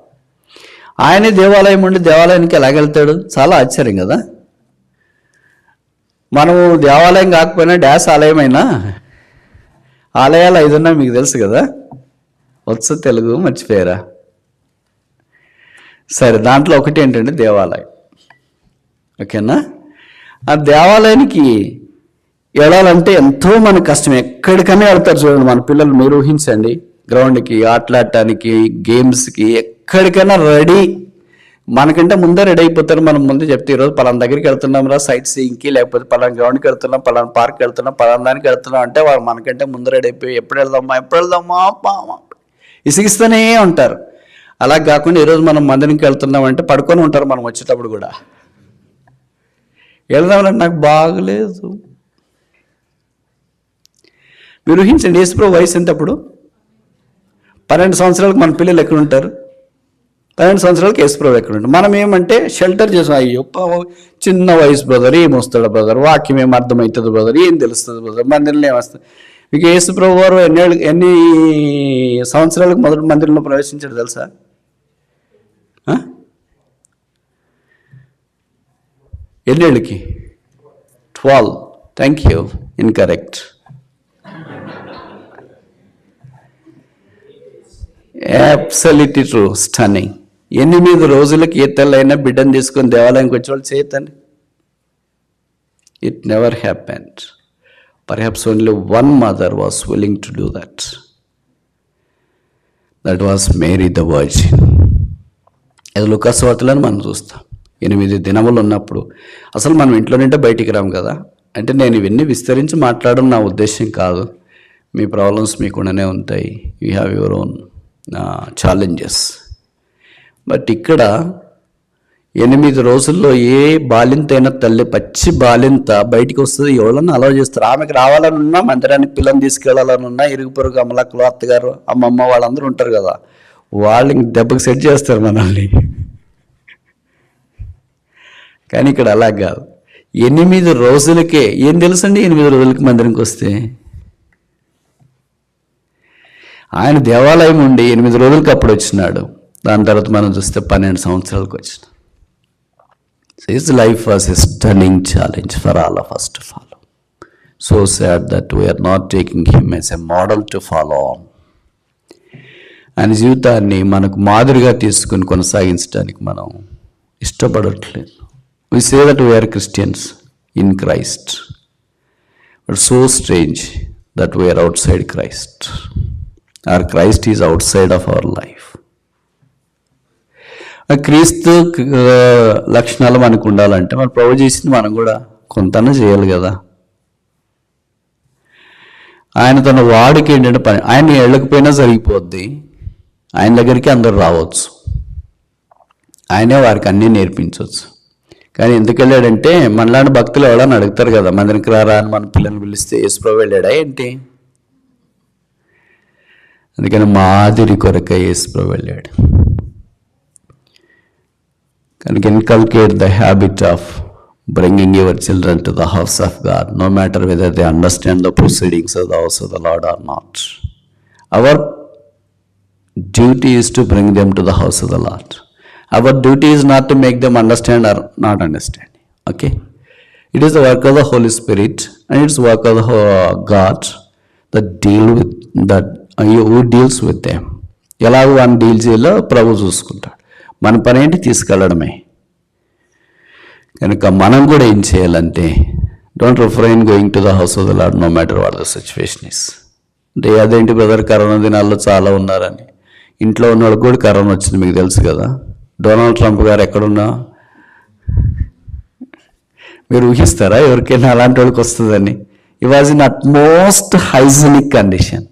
ఆయనే దేవాలయం ఉండి దేవాలయానికి ఎలాగెళ్తాడు? చాలా ఆశ్చర్యం కదా. మనము దేవాలయం కాకపోయినా డాష్ ఆలయమైనా ఆలయాలు 5 ఉన్నాయి మీకు తెలుసు కదా. వచ్చు తెలుగు మర్చిపోయారా? సరే, దాంట్లో ఒకటి ఏంటంటే దేవాలయం. ఓకేనా? ఆ దేవాలయానికి వెళ్ళాలంటే ఎంతో మనకు కష్టం. ఎక్కడికైనా వెళ్తారు చూడండి మన పిల్లలు. మీరు ఊహించండి, గ్రౌండ్కి, ఆటలాడటానికి, గేమ్స్కి, ఎక్కడికైనా రెడీ. మనకంటే ముందే రెడీ అయిపోతారు. మనం ముందే చెప్తే ఈరోజు పలానా దగ్గరికి వెళ్తున్నాం రా సైట్ సీయింగ్కి, లేకపోతే పలానా గ్రౌండ్కి వెళ్తున్నాం, పలానా పార్క్కి వెళ్తున్నాం, పలానా దానికి వెళ్తున్నాం అంటే వాళ్ళు మనకంటే ముందు రెడీ అయిపోయి ఎప్పుడు వెళ్దామా ఇసిగిస్తూనే ఉంటారు. అలా కాకుండా ఈరోజు మనం మందిరికి వెళ్తున్నాం అంటే పడుకొని ఉంటారు మనం వచ్చేటప్పుడు కూడా. వెళ్దామంటే నాకు బాగలేదు. మీరు ఊహించండి, యేసుప్రభు వయసు ఎంత అప్పుడు? 12 సంవత్సరాలకు మన పిల్లలు ఎక్కడ ఉంటారు? 12 సంవత్సరాలకి యేసుప్రభు ఎక్కడ ఉంటారు? మనం ఏమంటే షెల్టర్ చేసాం. అయ్యో చిన్న వయసు బ్రదర్, ఏమొస్తాడు బ్రదర్, వాక్యం ఏం అర్థమవుతుంది బ్రదర్, ఏం తెలుస్తుంది బ్రదర్, మందిరంలో ఏమొస్తుంది. మీకు యేసుప్రభు వారు ఎన్ని సంవత్సరాలకు మొదటి మందిరంలో ప్రవేశించాడు తెలుసా? ఎన్నేళ్ళకి? 12. Thank you, incorrect. Absolutely true, stunning. 8 రోజులకి ఏ తెల్లైనా బిడ్డను తీసుకొని దేవాలయానికి వచ్చేవాళ్ళు చేయొద్దండి. It never happened. Perhaps only one mother was willing to do that. That was Mary the virgin. అది లూకా సువార్తలను మనం చూస్తాం. 8 దినములు ఉన్నప్పుడు అసలు మనం ఇంట్లో నుంటే బయటికి రాము కదా. అంటే నేను ఇవన్నీ విస్తరించి మాట్లాడడం నా ఉద్దేశం కాదు. మీ ప్రాబ్లమ్స్ మీకుండానే ఉంటాయి. You have your own challenges. But ఇక్కడ 8 రోజుల్లో ఏ బాలింతైనా తల్లి పచ్చి బాలింత బయటికి వస్తుంది, ఎవరన్నా అలౌ చేస్తారు. ఆమెకు రావాలని ఉన్నా, మందిరానికి పిల్లల్ని తీసుకెళ్లాలని ఉన్నా, ఇరుగు పొరుగు అమ్మలక్కలు, అత్తగారు, అమ్మమ్మ వాళ్ళందరూ ఉంటారు కదా, వాళ్ళు ఇంక దెబ్బకి సెట్ చేస్తారు మనల్ని. కానీ ఇక్కడ అలా కాదు. 8 రోజులకే ఏం తెలుసండి, 8 రోజులకి మందిరంకి వస్తే ఆయన దేవాలయం ఉండి 8 రోజులకి అప్పుడు వచ్చినాడు. దాని తర్వాత మనం చూస్తే 12 సంవత్సరాలకు వచ్చిన. His life was a stunning challenge for all of us to follow. So sad that we are not taking him as a model to follow on. ఆయన జీవితాన్ని మనకు మాదిరిగా తీసుకుని కొనసాగించడానికి మనం ఇష్టపడట్లేదు. We say that we are Christians in Christ, but so strange that we are outside Christ. Our Christ is outside of our life. ఆ క్రీస్తు లక్షణాలు మనకు ఉండాలంటే మన ప్రభు చేసింది మనం కూడా కొంతన్నా చేయాలి కదా. ఆయన తన వాడికి ఏంటంటే పని, ఆయన వెళ్ళకపోయినా సరిగిపోద్ది, ఆయన దగ్గరికి అందరు రావచ్చు, ఆయనే వారికి అన్నీ నేర్పించవచ్చు. కానీ ఎందుకు వెళ్ళాడంటే మనలాంటి భక్తులు ఎవడని అడుగుతారు కదా, మందిరికి రారా అని మన పిల్లల్ని పిలిస్తే యేసుప్రభు వెళ్ళాడా ఏంటి? అందుకని మాదిరి కొరక యేసుప్రభు వెళ్ళాడు. Can inculcate the habit of bringing your children to the house of God, no matter whether they understand the proceedings of the house of the Lord or not. Our duty is to bring them to the house of the Lord. Our duty is not to make them understand or not understand. Okay? It is the work of the Holy Spirit and it's the work of the God who deals with them. ఎలాగో one deal చేయాలో ప్రభు చూసుకుంటాడు. మన పని ఏంటి? తీసుకెళ్ళడమే. కనుక మనం కూడా ఏం చేయాలంటే don't refrain going to the house of the Lord no matter what the situation is. అంటే అదేంటి బ్రదర్, కరోనా దినాల్లో చాలా ఉన్నారని. ఇంట్లో ఉన్న వాళ్ళకి కూడా కరోనా వచ్చింది, మీకు తెలుసు కదా. డొనాల్డ్ ట్రంప్ గారు ఎక్కడున్నా మీరు ఊహిస్తారా ఎవరికైనా అలాంటి వాళ్ళకి వస్తుందని? ఈ was in utmost hygienic condition,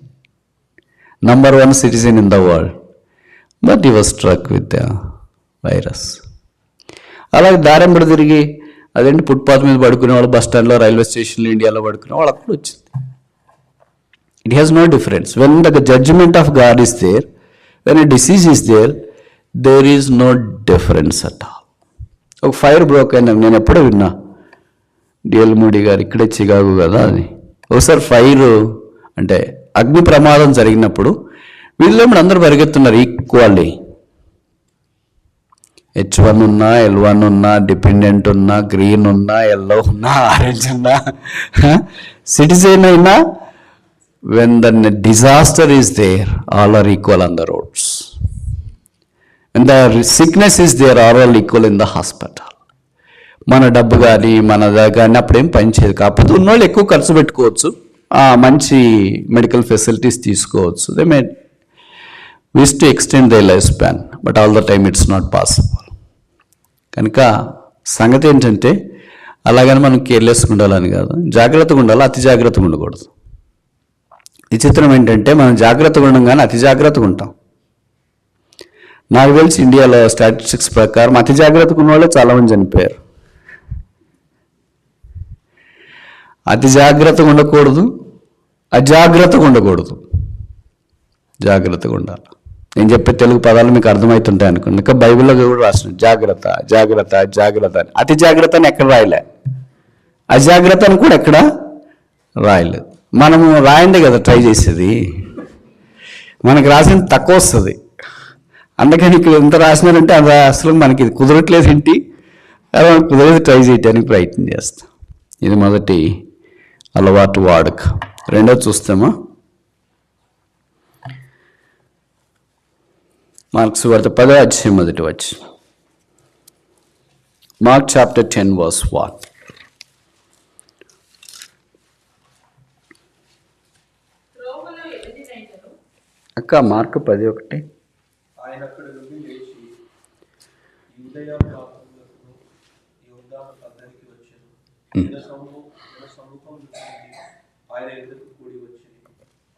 number 1 citizen in the world, but he was struck with the virus. అలాగే దారెంబడి తిరిగి అదేంటి ఫుట్పాత్ మీద పడుకునే వాళ్ళు, బస్ స్టాండ్లో, రైల్వే స్టేషన్లో, ఇండియాలో పడుకునే వాళ్ళు అక్కడ వచ్చింది. It has no difference. When the judgement of God is there, when a disease is there, there is no difference at all. ఒక ఫైర్ బ్రోక్ అయినా నేను ఎప్పుడో విన్నా, డిఎల్ మోడీ గారు ఇక్కడే చికాగో కదా అది. ఒకసారి ఫైర్ అంటే అగ్ని ప్రమాదం జరిగినప్పుడు వీళ్ళు అందరూ పరిగెత్తున్నారు ఈక్వాల్లీ. H1 ఉన్నా, L1 ఉన్నా, డిపెండెంట్ ఉన్నా, గ్రీన్ ఉన్నా, ఎల్లో ఉన్నా, ఆరెంజ్ ఉన్నా, సిటిజన్ అయినా, when the disaster is there all are equal on the roads. When the sickness is there all are equal in the hospital. మన డబ్బు కానీ మన కానీ అప్పుడేం పనిచేయదు. కాకపోతే ఉన్నోళ్ళు ఎక్కువ ఖర్చు పెట్టుకోవచ్చు, మంచి మెడికల్ ఫెసిలిటీస్ తీసుకోవచ్చు. They may wish to extend their lifespan, but all the time it's not possible. కనుక సంగతి ఏంటంటే అలాగని మనం కేర్లెస్గా ఉండాలని కాదు, జాగ్రత్తగా ఉండాలి, అతి జాగ్రత్తగా ఉండకూడదు. విచిత్రం ఏంటంటే మనం జాగ్రత్తగా ఉండం కానీ అతి జాగ్రత్తగా ఉంటాం. నాకు తెలిసి ఇండియాలో స్టాటిస్టిక్స్ ప్రకారం అతి జాగ్రత్తగా ఉన్న వాళ్ళే చాలామంది చనిపోయారు. అతి జాగ్రత్తగా ఉండకూడదు, అజాగ్రత్తగా ఉండకూడదు, జాగ్రత్తగా ఉండాలి. నేను చెప్పే తెలుగు పదాలు మీకు అర్థమవుతుంటాయి అనుకోండి. ఇంకా బైబిల్లో కూడా రాసిన జాగ్రత్త జాగ్రత్త జాగ్రత్త అని. అతి జాగ్రత్త అని ఎక్కడ రాయలే, అజాగ్రత్త అని కూడా ఎక్కడ రాయలేదు. మనము రాయందే కదా ట్రై చేసేది, మనకి రాసింది తక్కువ వస్తుంది. అందుకని ఇక్కడ ఎంత రాసినారంటే అది అసలు మనకి ఇది కుదరట్లేదు ఏంటి, అలా కుదరదు ట్రై చేయడానికి ప్రయత్నం చేస్తాం. ఇది మొదటి అలవాటు వాడుక. రెండోది చూస్తామా, మార్క్స్ వార్త 10వ అధ్యాయం మొదటి వచనం. Mark chapter 10 verse 1. అక్క మార్క్ 10:1. ఆయన అక్కడ నుండి లేచి యూదయ ప్రాంతములకు యోర్దాను అద్దరికి వచ్చెను. జన సమూహం నుండి ఆయన ఎదురుకు కూడి వచ్చింది.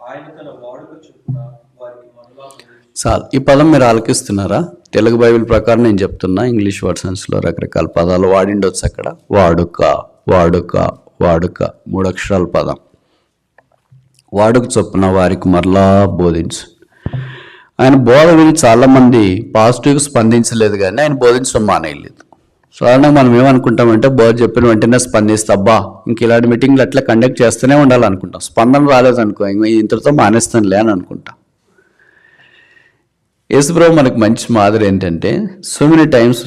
ఆయన తన వాడుక చొప్పున వారికి మరలా బోధించును. చాలు. ఈ పదం మీరు ఆలకిస్తున్నారా? తెలుగు బైబిల్ ప్రకారం నేను చెప్తున్నా. ఇంగ్లీష్ వర్షన్స్లో రకరకాల పదాలు వాడిండొచ్చు అక్కడ. వాడుక, వాడుక, వాడుక, 3 అక్షరాల పదం. వాడుక చొప్పున వారికి మరలా బోధించు. ఆయన బోధ విని చాలామంది పాజిటివ్గా స్పందించలేదు, కానీ ఆయన బోధించడం మానేయలేదు. సాధారణంగా మనం ఏమనుకుంటామంటే బోధ చెప్పిన వెంటనే స్పందిస్తా, అబ్బా ఇంక ఇలాంటి మీటింగ్లు అట్లా కండక్ట్ చేస్తూనే ఉండాలనుకుంటాం. స్పందన రాలేదనుకో ఇంతటితో మానేస్తానులే అని అనుకుంటాం. యేసుప్రభు మనకు మంచి మాదిరి ఏంటంటే, so many times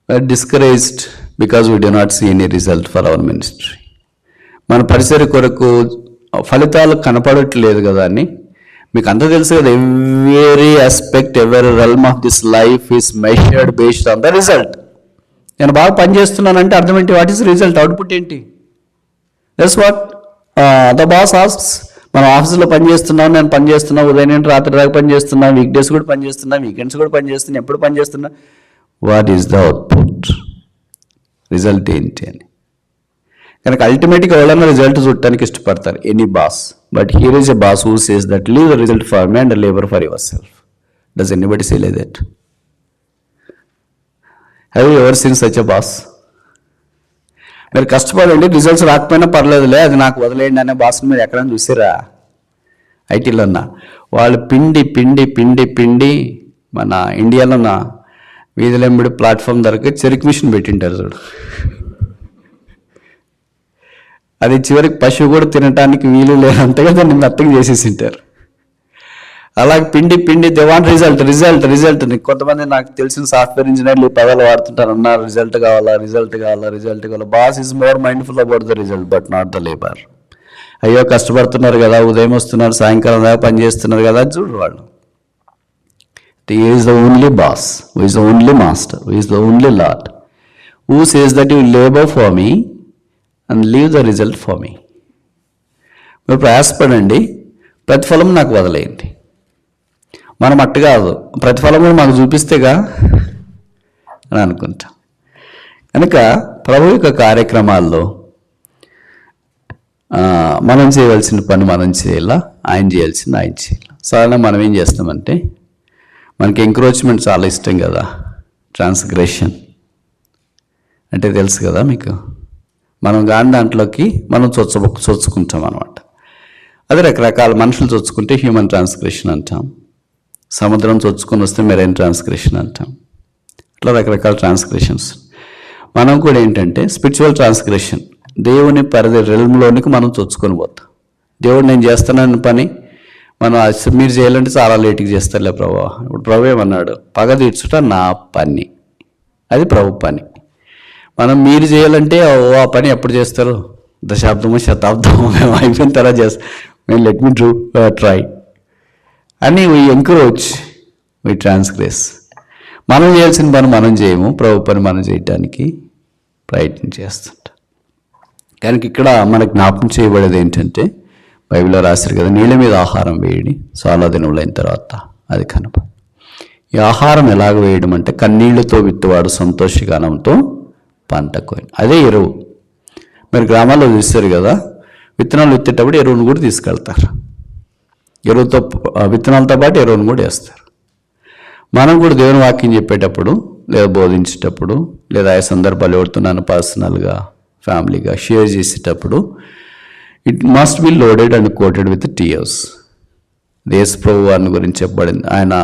we are discouraged because we do not see any result for our ministry. మన పరిసర కొరకు ఫలితాలు కనపడట్లేదు కదా అని మీకు అంతా తెలుసు కదా. Every aspect, every realm of this life is measured based on the result. నేను బాగా పనిచేస్తున్నానంటే అర్థం ఏంటి? What is result? అవుట్పుట్ ఏంటి? That's what the boss asks. మనం ఆఫీసులో పనిచేస్తున్నాం, నేను పనిచేస్తున్నా, ఉదయం నుండి రాత్రి దాకా పనిచేస్తున్నా, వీక్ డేస్ కూడా పనిచేస్తున్నా, వీకెండ్స్ కూడా పనిచేస్తున్నా, ఎప్పుడు పనిచేస్తున్నా. What is the output? Result ఏంటి అని. కనుక అల్టిమేట్గా ఎవరైనా రిజల్ట్ చూడటానికి ఇష్టపడతారు, any boss. But here is a boss who says that leave the result for me and labour for your self. Does anybody say like that? Have you ever seen such a boss? మీరు కష్టపడండి, results రాకపోయినా పర్లేదులే, అది నాకు వదిలేయండి అనే బాస్ని మీరు ఎక్కడైనా చూసారా? ఐటీలోన్నా వాళ్ళు పిండి పిండి పిండి పిండి మన ఇండియాలోన వీధులెంబడి ప్లాట్ఫామ్ ధరకు చెరుకు మిషన్ పెట్టింటారు చూడు. అది చివరికి పశువు కూడా తినటానికి వీలు లేనంతగా దాన్ని మెత్తగా చేసేసింటారు. అలాగే పిండి పిండి they want result result result. కొంతమంది నాకు తెలిసిన సాఫ్ట్వేర్ ఇంజనీర్లు ఈ పదాలు వాడుతుంటారు, అన్నారు రిజల్ట్ కావాలా రిజల్ట్ కావాలా రిజల్ట్ కావాలా. Boss is more mindful about the result but not the labour. అయ్యో కష్టపడుతున్నారు కదా, ఉదయం వస్తున్నారు, సాయంకాలం దాకా పని చేస్తున్నారు కదా, చూడు వాళ్ళు. He is the only boss, who is the only master, who is the only Lord, who says that you labor for me and leave the result for me. మీరు ప్రయాసపడండి, ప్రతిఫలం నాకు వదిలేయండి. మనం అట్టు కాదు, ప్రతిఫలం కూడా మాకు చూపిస్తేగా అని అనుకుంటాం. కనుక ప్రభు యొక్క కార్యక్రమాల్లో మనం చేయవలసిన పని మనం చేయాలా, ఆయన చేయాల్సింది ఆయన చేయాలి. సాధారణంగా మనం ఏం చేస్తామంటే, మనకి ఎంక్రోచ్మెంట్ చాలా ఇష్టం కదా, ట్రాన్స్గ్రెషన్ అంటే తెలుసు కదా మీకు. మనం కాని దాంట్లోకి మనం చొచ్చుకుంటాం అనమాట. అది రకరకాల మనుషులు చొచ్చుకుంటే హ్యూమన్ ట్రాన్స్గ్రెషన్ అంటాం, సముద్రం చొచ్చుకొని వస్తే మెరైన్ ట్రాన్స్గ్రెషన్ అంటాం. ఇట్లా రకరకాల ట్రాన్స్గ్రెషన్స్. మనం కూడా ఏంటంటే స్పిరిచువల్ ట్రాన్స్గ్రెషన్, దేవుని పరిధి రెల్మ్లోనికి మనం చొచ్చుకొని పోతాం. దేవుడు నేను చేస్తున్నాను పని మనం మీరు చేయాలంటే చాలా లేట్గా చేస్తారులే ప్రభు. ఇప్పుడు ప్రభు ఏమన్నాడు? పగ తీర్చుట నా పని, అది ప్రభు పని. మనం మీరు చేయాలంటే ఆ పని ఎప్పుడు చేస్తారు? దశాబ్దము శతాబ్దము మేము అయిపోయిన తర్వాత చేస్తాం. మేము లెట్ మీ ట్రై అని వీ ఎంకరేజ్, వీ ట్రాన్స్గ్రెస్. మనం చేయాల్సిన పని మనం చేయము, ప్రభు పని మనం చేయటానికి ప్రయత్నం చేస్తుంటాం. కనుక ఇక్కడ మనకు జ్ఞాపకం చేయబడేది ఏంటంటే, బైబిల్లో రాశారు కదా, నీళ్ళ మీద ఆహారం వేయడి, చాలా దినములైన తర్వాత అది కనపడు. ఈ ఆహారం ఎలాగ వేయడం అంటే, కన్నీళ్లతో విత్తువాడు సంతోషగానంతో పంట కోయను. అదే ఎరువు. మీరు గ్రామాల్లో చూస్తారు కదా, విత్తనాలు విత్తేటప్పుడు ఎరువును కూడా తీసుకెళ్తారు. ఎరువుతో విత్తనాలతో పాటు ఎరువును కూడా వేస్తారు. మనం కూడా దేవుని వాక్యం చెప్పేటప్పుడు, లేదా బోధించేటప్పుడు, లేదా ఆ సందర్భాలు ఎవడుతున్నాను పర్సనల్గా ఫ్యామిలీగా షేర్ చేసేటప్పుడు, it must be loaded and coated with tears. యేసు ప్రభు వారిని గురించి చెప్పబడింది, ఆయన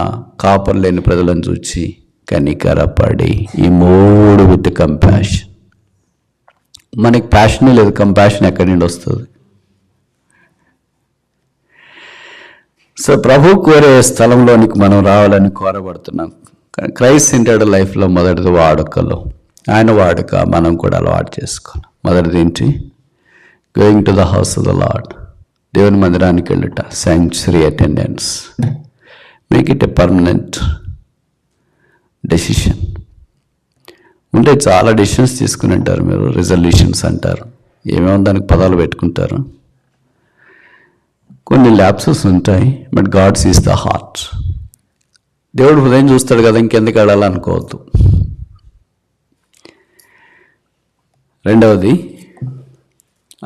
కాపర్ లేని ప్రజలను చూచి కనికరపడి ఈ 3 విత్ కంపాషన్. మనకి ప్యాషనే లేదు, కంపాషన్ ఎక్కడి నుండి వస్తుంది? సో ప్రభు కోరే స్థలంలోనికి మనం రావాలని కోరబడుతున్నాం. క్రైస్ట్ సెంటర్డ్ లైఫ్లో మొదటిది వాడుకలో, ఆయన వాడుక మనం కూడా అలవాటు చేసుకోవాలి. మొదటిది ఏంటి? Going to the house of the lord, దేవుని మందిరానికి వెళ్ళుట, sanctuary attendance. Make it a permanent decision. ఉంటే చాలా డెసిషన్స్ తీసుకుని ఉంటారు మీరు, రిజల్యూషన్స్ అంటారు, ఏమేమో దానికి పదాలు పెట్టుకుంటారు. కొన్ని ల్యాప్సెస్ ఉంటాయి, but God sees the heart. దేవుడు హృదయం చూస్తాడు కదా, ఇంకెందుకు వెళ్ళాలనుకోవద్దు. రెండవది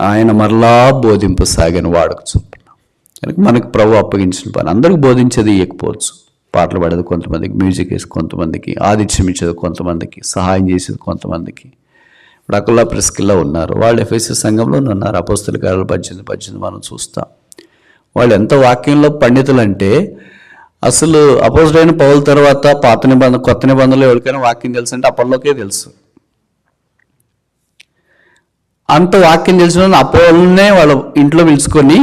ఆయన మరలా బోధింపసాగిన వాడుకు చొప్పున. కనుక మనకు ప్రభు అప్పగించిన పని. అందరికి బోధించేది ఇవ్వకపోవచ్చు. పాటలు పాడేది కొంతమందికి, మ్యూజిక్ వేసి కొంతమందికి, ఆతిథ్యం ఇచ్చేది కొంతమందికి, సహాయం చేసేది కొంతమందికి. ఇప్పుడు అకుల్లా ప్రిస్కిల్లా ఉన్నారు, వాళ్ళు ఎఫెసీ సంఘంలోనే ఉన్నారు. అపోస్తల కార్యాలు 18 మనం చూస్తాం. వాళ్ళు ఎంత వాక్యంలో పండితులు అంటే, అసలు అపోజిట్ పౌలు తర్వాత పాత నిబంధన కొత్త నిబంధనలు ఎవరికైనా వాక్యం తెలుసు అంటే అపోలోకే తెలుసు. అంత వాక్యం తెలిసిన అపోలోనే వాళ్ళ ఇంట్లో పిలుచుకొని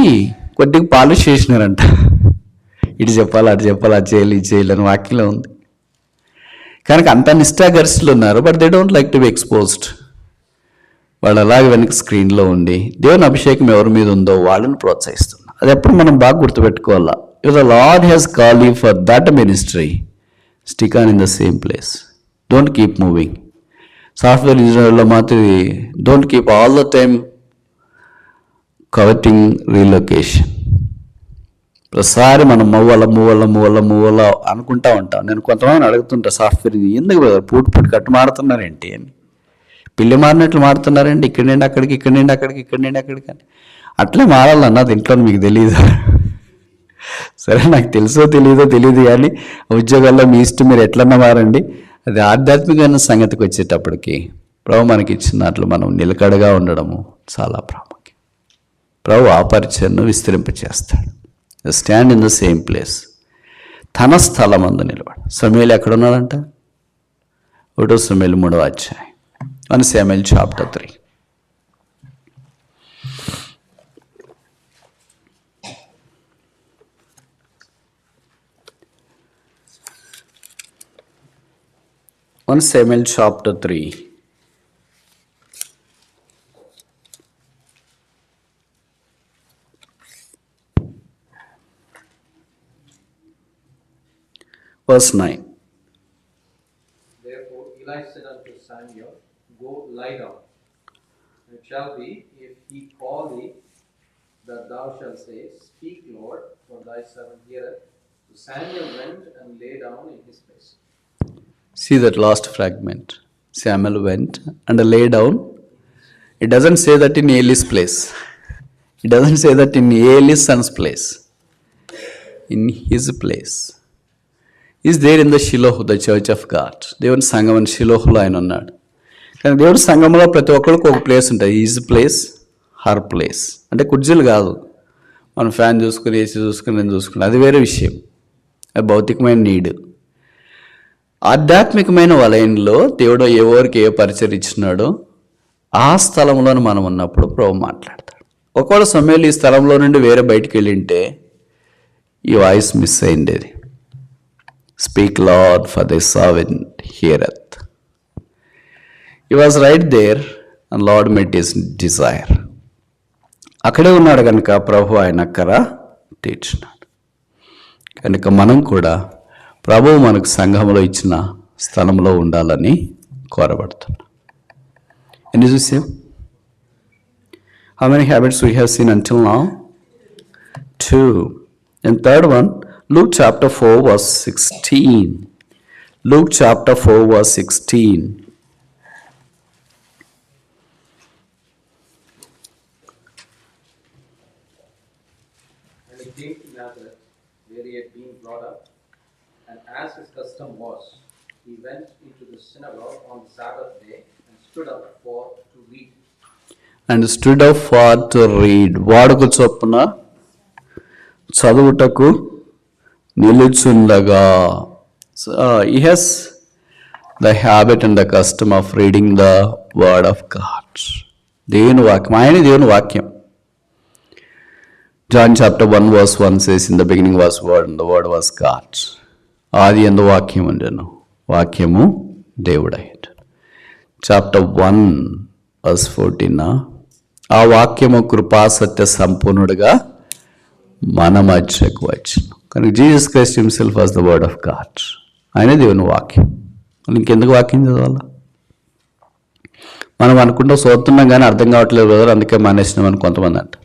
కొద్దిగా పాలిష్ చేసినారంట. ఇటు చెప్పాలి, అటు చెప్పాలి, అది చేయాలి, ఇది చేయాలి అని వాక్యంలో ఉంది. కనుక అంత నిష్ఠాగరిష్ఠులు ఉన్నారు. But they don't like to be exposed. వాళ్ళు అలాగే వెనక స్క్రీన్లో ఉండి దేవుని అభిషేకం ఎవరి మీద ఉందో వాళ్ళని ప్రోత్సహిస్తున్నారు. అది ఎప్పుడు మనం బాగా గుర్తుపెట్టుకోవాలా. If the lord has call you for that ministry, stick on in the same place. Don't keep moving. Software ఇంజనీర్లో మాత్రం don't keep all the time converting relocation. ప్రతిసారి మనం మూవల అనుకుంటా ఉంటాం. నేను కొంతమంది అడుగుతుంటా, సాఫ్ట్వేర్ ఎందుకు పూటి కట్టు మారుతున్నారేంటి అని. పిల్లి మారినట్లు మారుతున్నారండి, ఇక్కడి నుండి అక్కడికి, ఇక్కడి నుండి అక్కడికి, ఇక్కడి నుండి అక్కడికి అని. అట్లే మారాలన్నది ఇంట్లో మీకు తెలియదు. సరే, నాకు తెలియదు కానీ ఉద్యోగాల్లో మీ ఇష్టం, మీరు ఎట్లన్నా మారండి. అది ఆధ్యాత్మికమైన సంగతికి వచ్చేటప్పటికి ప్రభు మనకి ఇచ్చినట్లు మనం నిలకడగా ఉండడము చాలా ప్రాముఖ్యం. ప్రభు ఆ పరిచయను విస్తరింపచేస్తాడు. Stand in the same place. తన స్థలం అందు నిలబడు. సమూయేలు ఎక్కడున్నాడంట? 1 సమూయేలు 3వ అధ్యాయం, 1 Samuel chapter 3. Samuel chapter 3. Verse 9. Therefore Eli said unto Samuel, Go lie down. And it shall be, if he call thee, that thou shalt say, Speak, Lord, for thy servant heareth. So Samuel went and lay down in his place. See that last fragment. Samuel went and lay down. It doesn't say that in Eli's place. It doesn't say that in Eli's son's place. In his place. He's there in the Shiloh, the church of God. దేవుని సంఘం అని షిలోహులో ఆయన ఉన్నాడు. కానీ దేవుడి సంఘంలో ప్రతి ఒక్కరికి ఒక ప్లేస్ ఉంటుంది. Is place, her place. అంటే కుర్జీలు కాదు, మనం ఫ్యాన్ చూసుకుని, ఏసీ చూసుకుని, నేను చూసుకుని, అది వేరే విషయం. అది భౌతికమైన నీడ్. ఆధ్యాత్మికమైన వలయంలో దేవుడు ఎవరికి ఏ పరిచయం ఇచ్చినాడో ఆ స్థలంలోనే మనం ఉన్నప్పుడు ప్రభు మాట్లాడతాడు. ఒకవేళ సమయంలో ఈ స్థలంలో నుండి వేరే బయటికి వెళ్ళింటే ఈ వాయిస్ మిస్ అయిండేది. Speak, Lord, for thy servant heareth. He was right there and Lord met his desire. అక్కడే ఉన్నాడు కనుక ప్రభు ఆయన అక్కర తీర్చినాడు. కనుక మనం కూడా ప్రభువు మనకు సంఘంలో ఇచ్చిన స్థలంలో ఉండాలని కోరబడుతున్నాం. ఎన్ని చూసాం? How many habits we have seen until now? 2. And third one, Luke chapter 4 verse 16. Luke chapter 4 verse 16. And he came to Nazareth, where he had been brought up, and as his custom was, he went into the synagogue on the Sabbath day and stood up to read. And stood up for to read. వాడుకు చొప్పున చదువుటకు నిలుచుండగా. He has the habit and the custom of reading the word of God. దేవుని వాక్యం, ఆయన దేవుని వాక్యం. John chapter 1 verse 1 says, In the beginning was word and the word was God. ఆది యందు వాక్యం ఉండెను, వాక్యము దేవుడయ్యాడు. Chapter 1 verse 14. ఆ వాక్యము కృపా సత్య సంపూర్ణుడుగా మన మధ్యకు వచ్చును. కనుక Jesus Christ himself was the word of God. ఆయనే దేవుని వాక్యం. ఇంకెందుకు వాక్యం చదవాలా? మనం అనుకుంటూ చదువుతున్నాం కానీ అర్థం కావట్లేదు బ్రదర్, అందుకే మానేసినామని కొంతమంది అంటారు.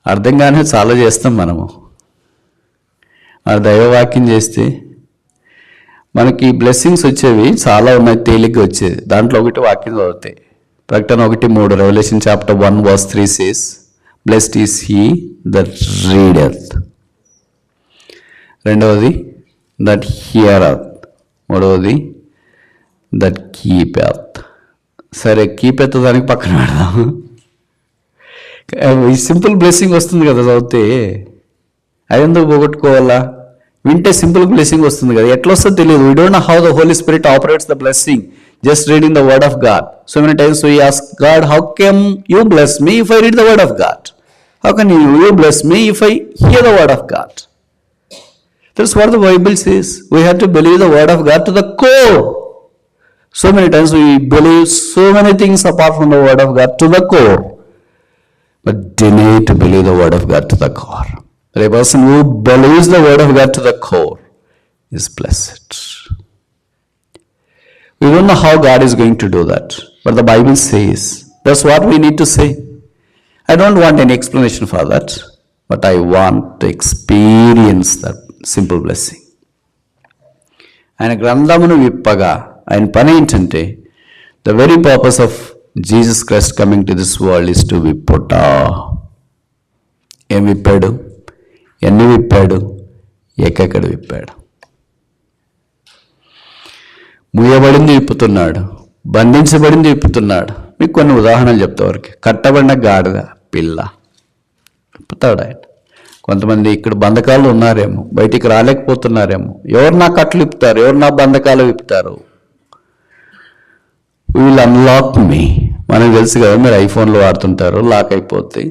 అర్థం కానీ చాలా చేస్తాం మనము. మన దైవవాక్యం చేస్తే మనకి బ్లెస్సింగ్స్ వచ్చేవి చాలా ఉన్నాయి, తేలిగ్గా వచ్చేది. దాంట్లో ఒకటి వాక్యం చదివితే ప్రకటన 1:3, Revelation chapter 1 verse 3 says, blessed is he that readeth. రెండవది that heareth. మూడవది that keepeth. సరే, కీపెత్ దానికి పక్కన పెడదాం. ఈ సింపుల్ బ్లెస్సింగ్ వస్తుంది కదా చదివితే, అది ఎందుకు పోగొట్టుకోవాలా? వింటే సింపుల్ బ్లెస్సింగ్ వస్తుంది కదా, ఎట్లా వస్తుందో తెలియదు. We don't know how the Holy Spirit operates the blessing just reading the word of God. So many times we ask God, how can you bless me if I read the word of God? How can you bless me if I hear the word of God? That's what the Bible says. We have to believe the word of God to the core. So many times we believe so many things apart from the word of God to the core, but deny to believe the word of God to the core. But a person who believes the word of God to the core is blessed. We don't know how God is going to do that, but the Bible says. That's what we need to say. I don't want any explanation for that, but I want to experience that simple blessing. ఆయన గ్రంథమును విప్పగా ఆయన పని ఏంటంటే, the very purpose of Jesus Christ coming to this world is to విప్పుట. ఏం విప్పాడు? ఎన్ని విప్పాడు? ఎక్కడ విప్పాడు? ముయ్యబడింది విప్పుతున్నాడు, బంధించబడింది విప్పుతున్నాడు. మీకు కొన్ని ఉదాహరణలు చెప్తా వరకు. కట్టబడిన గాడిద పిల్ల విప్పుతాడు ఆయన. కొంతమంది ఇక్కడ బంధకాలు ఉన్నారేమో, బయటికి రాలేకపోతున్నారేమో. ఎవరు నా కట్లు విప్పుతారు? ఎవరు నా బంధకాలు విప్పుతారు? వీల్ అన్లాక్ మీ. మనకు తెలుసు కదా, మీరు ఐఫోన్లు వాడుతుంటారు, లాక్ అయిపోద్ది.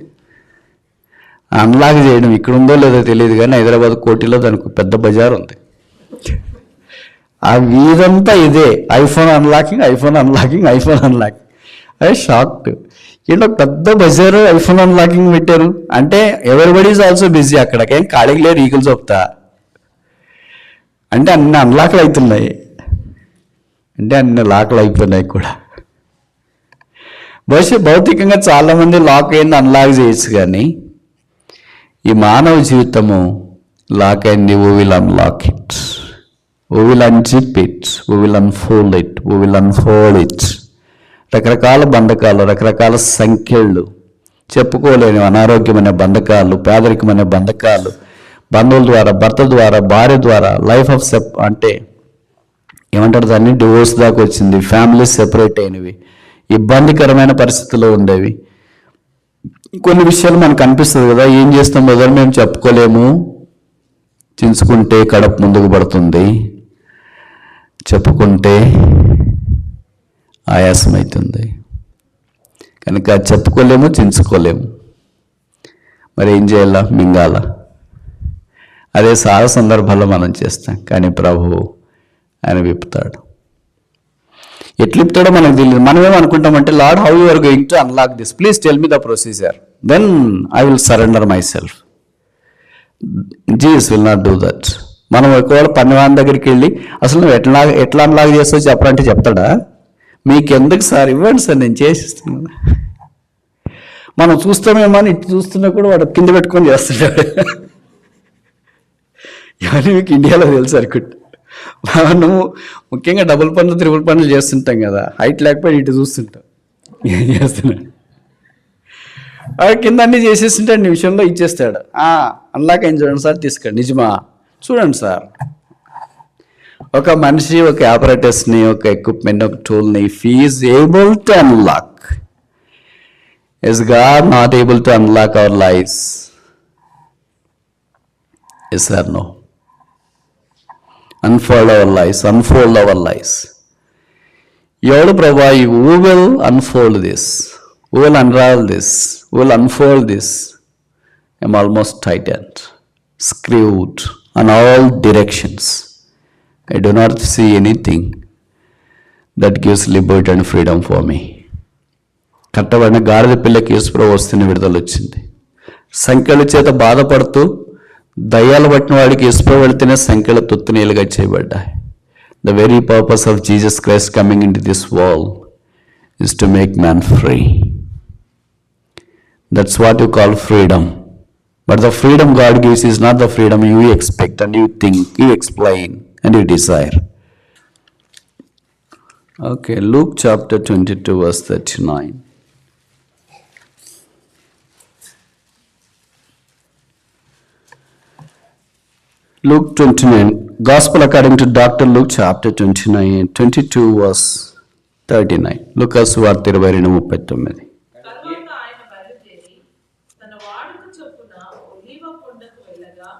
అన్లాక్ చేయడం ఇక్కడ ఉందో లేదో తెలియదు, కానీ హైదరాబాద్ కోటిలో దానికి పెద్ద బజార్ ఉంది. ఆ వీధంతా ఇదే, iPhone unlocking, iPhone unlocking, iPhone unlocking. అది షాక్డ్. ఏంటో పెద్ద బజారు ఐఫోన్ అన్లాకింగ్ పెట్టారు అంటే ఎవరిబడి ఈజ్ ఆల్సో బిజీ. అక్కడికేం ఖాళీకి లేరు, ఈకులు చెప్తా అంటే అన్ని అన్లాక్లు అవుతున్నాయి, అంటే అన్ని లాక్లు అయిపోయినాయి కూడా. బహుశా భౌతికంగా చాలామంది లాక్ అయింది అన్లాక్ చేయొచ్చు, కానీ ఈ మానవ జీవితము లాక్ అయింది. We will unlock it, we will unzip it, we will unfold it, we will unfold it. రకరకాల బంధకాలు, రకరకాల సంఖ్యలు, చెప్పుకోలేని అనారోగ్యమైన బంధకాలు, పేదరికమైన బంధకాలు, బంధువుల ద్వారా, భర్త ద్వారా, భార్య ద్వారా, లైఫ్ ఆఫ్ అంటే ఏమంటారు దాన్ని, డివోర్స్ దాకా వచ్చింది, ఫ్యామిలీస్ సెపరేట్ అయినవి, ఇబ్బందికరమైన పరిస్థితుల్లో ఉండేవి. కొన్ని విషయాలు మనకు అనిపిస్తుంది కదా, ఏం చేస్తాం మొదలు మేము చెప్పుకోలేము, చించుకుంటే కడుపు ముందుకు పడుతుంది, చెప్పుకుంటే ఆయాసం అవుతుంది, కనుక చెప్పుకోలేము, చించుకోలేము. మరి ఏం చేయాలా? మింగాల. అదే చాలా సందర్భాల్లో మనం చేస్తాం, కానీ ప్రభువు ఆయన విప్పుతాడు. ఎట్లు విప్పుతాడో మనకు తెలియదు. మనమేమనుకుంటామంటే, lord how you are going to unlock this, please tell me the procedure, then I will surrender myself. Jesus will not do that. మనం ఒకవేళ పనివాని దగ్గరికి వెళ్ళి అసలు నువ్వు ఎట్లా అన్లాక్ చేస్తావు చెప్పరంటే చెప్తాడా? మీకెందుకు సార్, ఇవ్వండి సార్, నేను చేసిస్తున్నాను. మనం చూస్తామేమో అని ఇటు చూస్తున్నా కూడా వాడు కింద పెట్టుకొని చేస్తున్నాడు. ఇవన్నీ మీకు ఇండియాలో తెలుసు అనుకుంటా. నువ్వు ముఖ్యంగా డబుల్ పనులు, త్రిపుల్ పనులు చేస్తుంటాం కదా, హైట్ లేకపోయి ఇటు చూస్తుంటాం, ఏం చేస్తున్నాడు కింద అన్నీ చేసేస్తుంటాడు, నిమిషంలో ఇచ్చేస్తాడు. అన్లాక్ అయింది చూడండి సార్, తీసుకోండి. నిజమా? చూడండి సార్. ఒక మనిషి ఒక ఆపరేటర్స్ని, ఒక ఎక్విప్మెంట్, ఒక టూల్ని, if he is able to unlock, is God not able to unlock our lives? Yes or no? Unfold our lives, unfold our lives. ఎవడు ప్రభా, who will unfold this, who will unravel this, who will unfold this? I'm almost tightened, screwed on all directions. I do not see anything that gives liberty and freedom for me. కట్టబడిన గాడిద పిల్లకి యేసుప్రభువు వస్తున్న విడుదల వచ్చింది. సంఖ్యల చేత బాధపడుతూ దయ్యాలు పట్టిన వాడికి యేసుప్రభువు వెళితేనే సంఖ్యల తుత్తునీలుగా చేయబడ్డాయి. The very purpose of Jesus Christ coming into this world is to make man free. That's what you call freedom. But the freedom God gives is not the freedom you expect and you think, you explain and you desire. Okay, Luke chapter 22 verse 39. Luke 29, Gospel according to Dr. Luke chapter 29, 22 verse 39. Lucas వార్త 22:39. తరువాత ఆయన బయలుదేరి తన వాడుక చొప్పున ఒలీవ కొండకు వెళ్ళగా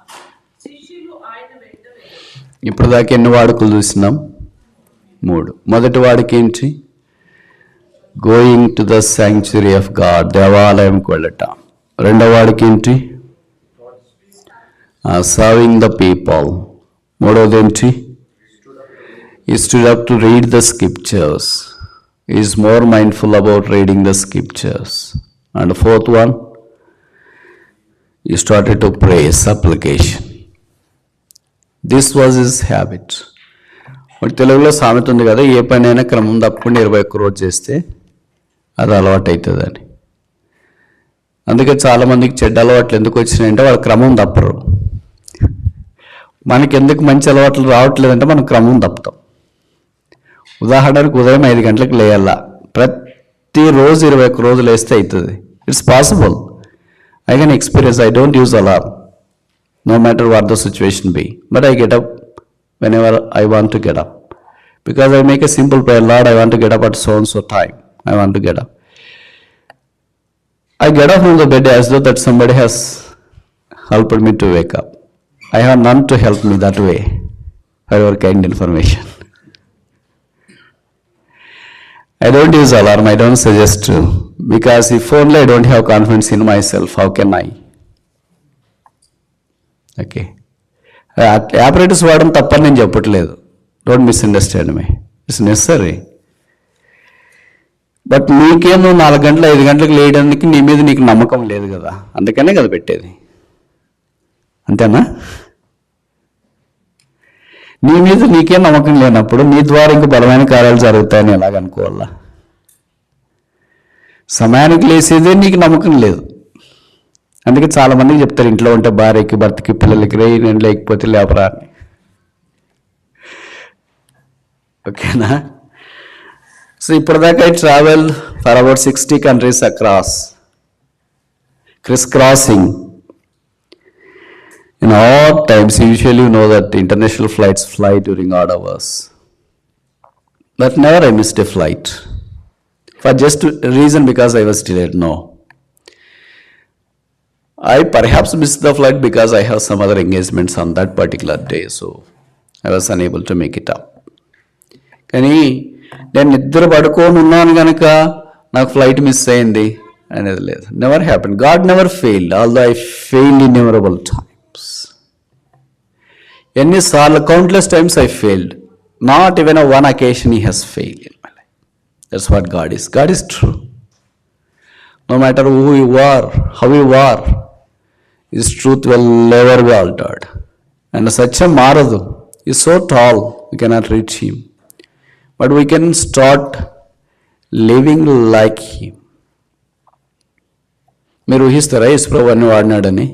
శిష్యులు ఆయన వెంట వెళ్ళారు. ఇప్పుడు దాకా ఎన్ని వాడుకలు చూసినాం? 3. మొదటి వాడికి ఏంటి? Going to the sanctuary of God, దేవాలయంకి వెళ్ళటం. రెండవ వాడికి ఏంటి? Serving the people. మూడవది ఏంటి? He stood up to read the scriptures, is more mindful about reading the scriptures. And fourth one, he started to pray supplication. This was his habit. మరి తెలుగులో సామెత ఉంది కదా, ఏ పని అయినా క్రమం తప్పకుండా 21 రోజు చేస్తే అది అలవాటు అవుతుందని. అందుకే చాలామందికి చెడ్డ అలవాట్లు ఎందుకు వచ్చినాయంటే వాళ్ళు క్రమం తప్పరు. మనకి ఎందుకు మంచి అలవాట్లు రావట్లేదంటే మనం క్రమం తప్పుతాం. ఉదాహరణకు ఉదయం 5 గంటలకు లేయాల, ప్రతిరోజు 21 రోజులు వేస్తే అవుతుంది. It's possible. I can experience. I don't use alarm no matter what the situation be, but I get up whenever I want to get up, because I make a simple prayer, Lord, I want to get up at so and so time, I want to get up. I get up from the bed as though that somebody has helped me to wake up. I have none to help me that way, for your kind information. I don't use alarm, I don't suggest to, because if only I don't have confidence in myself, how can I? Okay, operators వాడడం తప్పని నేను చెప్పట్లేదు, don't misunderstand me, it's necessary. But నీకేం నువ్వు 4 గంటలు 5 గంటలకు లేయడానికి నీ మీద నీకు నమ్మకం లేదు కదా, అందుకనే కదా పెట్టేది, అంతేనా? నీ మీద నీకేం నమ్మకం లేనప్పుడు నీ ద్వారా ఇంకా బలమైన కార్యాలు జరుగుతాయని ఎలాగనుకోవాలా? సమయానికి లేసేదే నీకు నమ్మకం లేదు. అందుకే చాలామందికి చెప్తారు, ఇంట్లో ఉంటే భార్యకి భర్తకి పిల్లలకి రే, నేను లేకపోతే లేపరా అని. ఓకేనా? సో ఇప్పటిదాకా I travel for about 60 countries across, crisscrossing. In odd times, usually you know that the international flights fly during odd hours. But never I missed a flight. For just a reason because I was delayed, no. I perhaps missed the flight because I have some other engagements on that particular day, so I was unable to make it up. కానీ నేను నిద్ర పడుకొని ఉన్నాను కనుక నాకు flight miss అయింది అనేది లేదు. Never happen. God never failed, although I failed innumerable times. ఎన్నిసార్లు, countless times I failed. Not even one occasion he has failed in my life. That's what God is. God is true. No matter who you are, how you are, His truth will never be altered. And Satyam Maradu is so tall, we cannot reach Him. But we can start living like Him. మీరు ఊహిస్తారా యేసుప్రభు అన్ని వాడినాడని?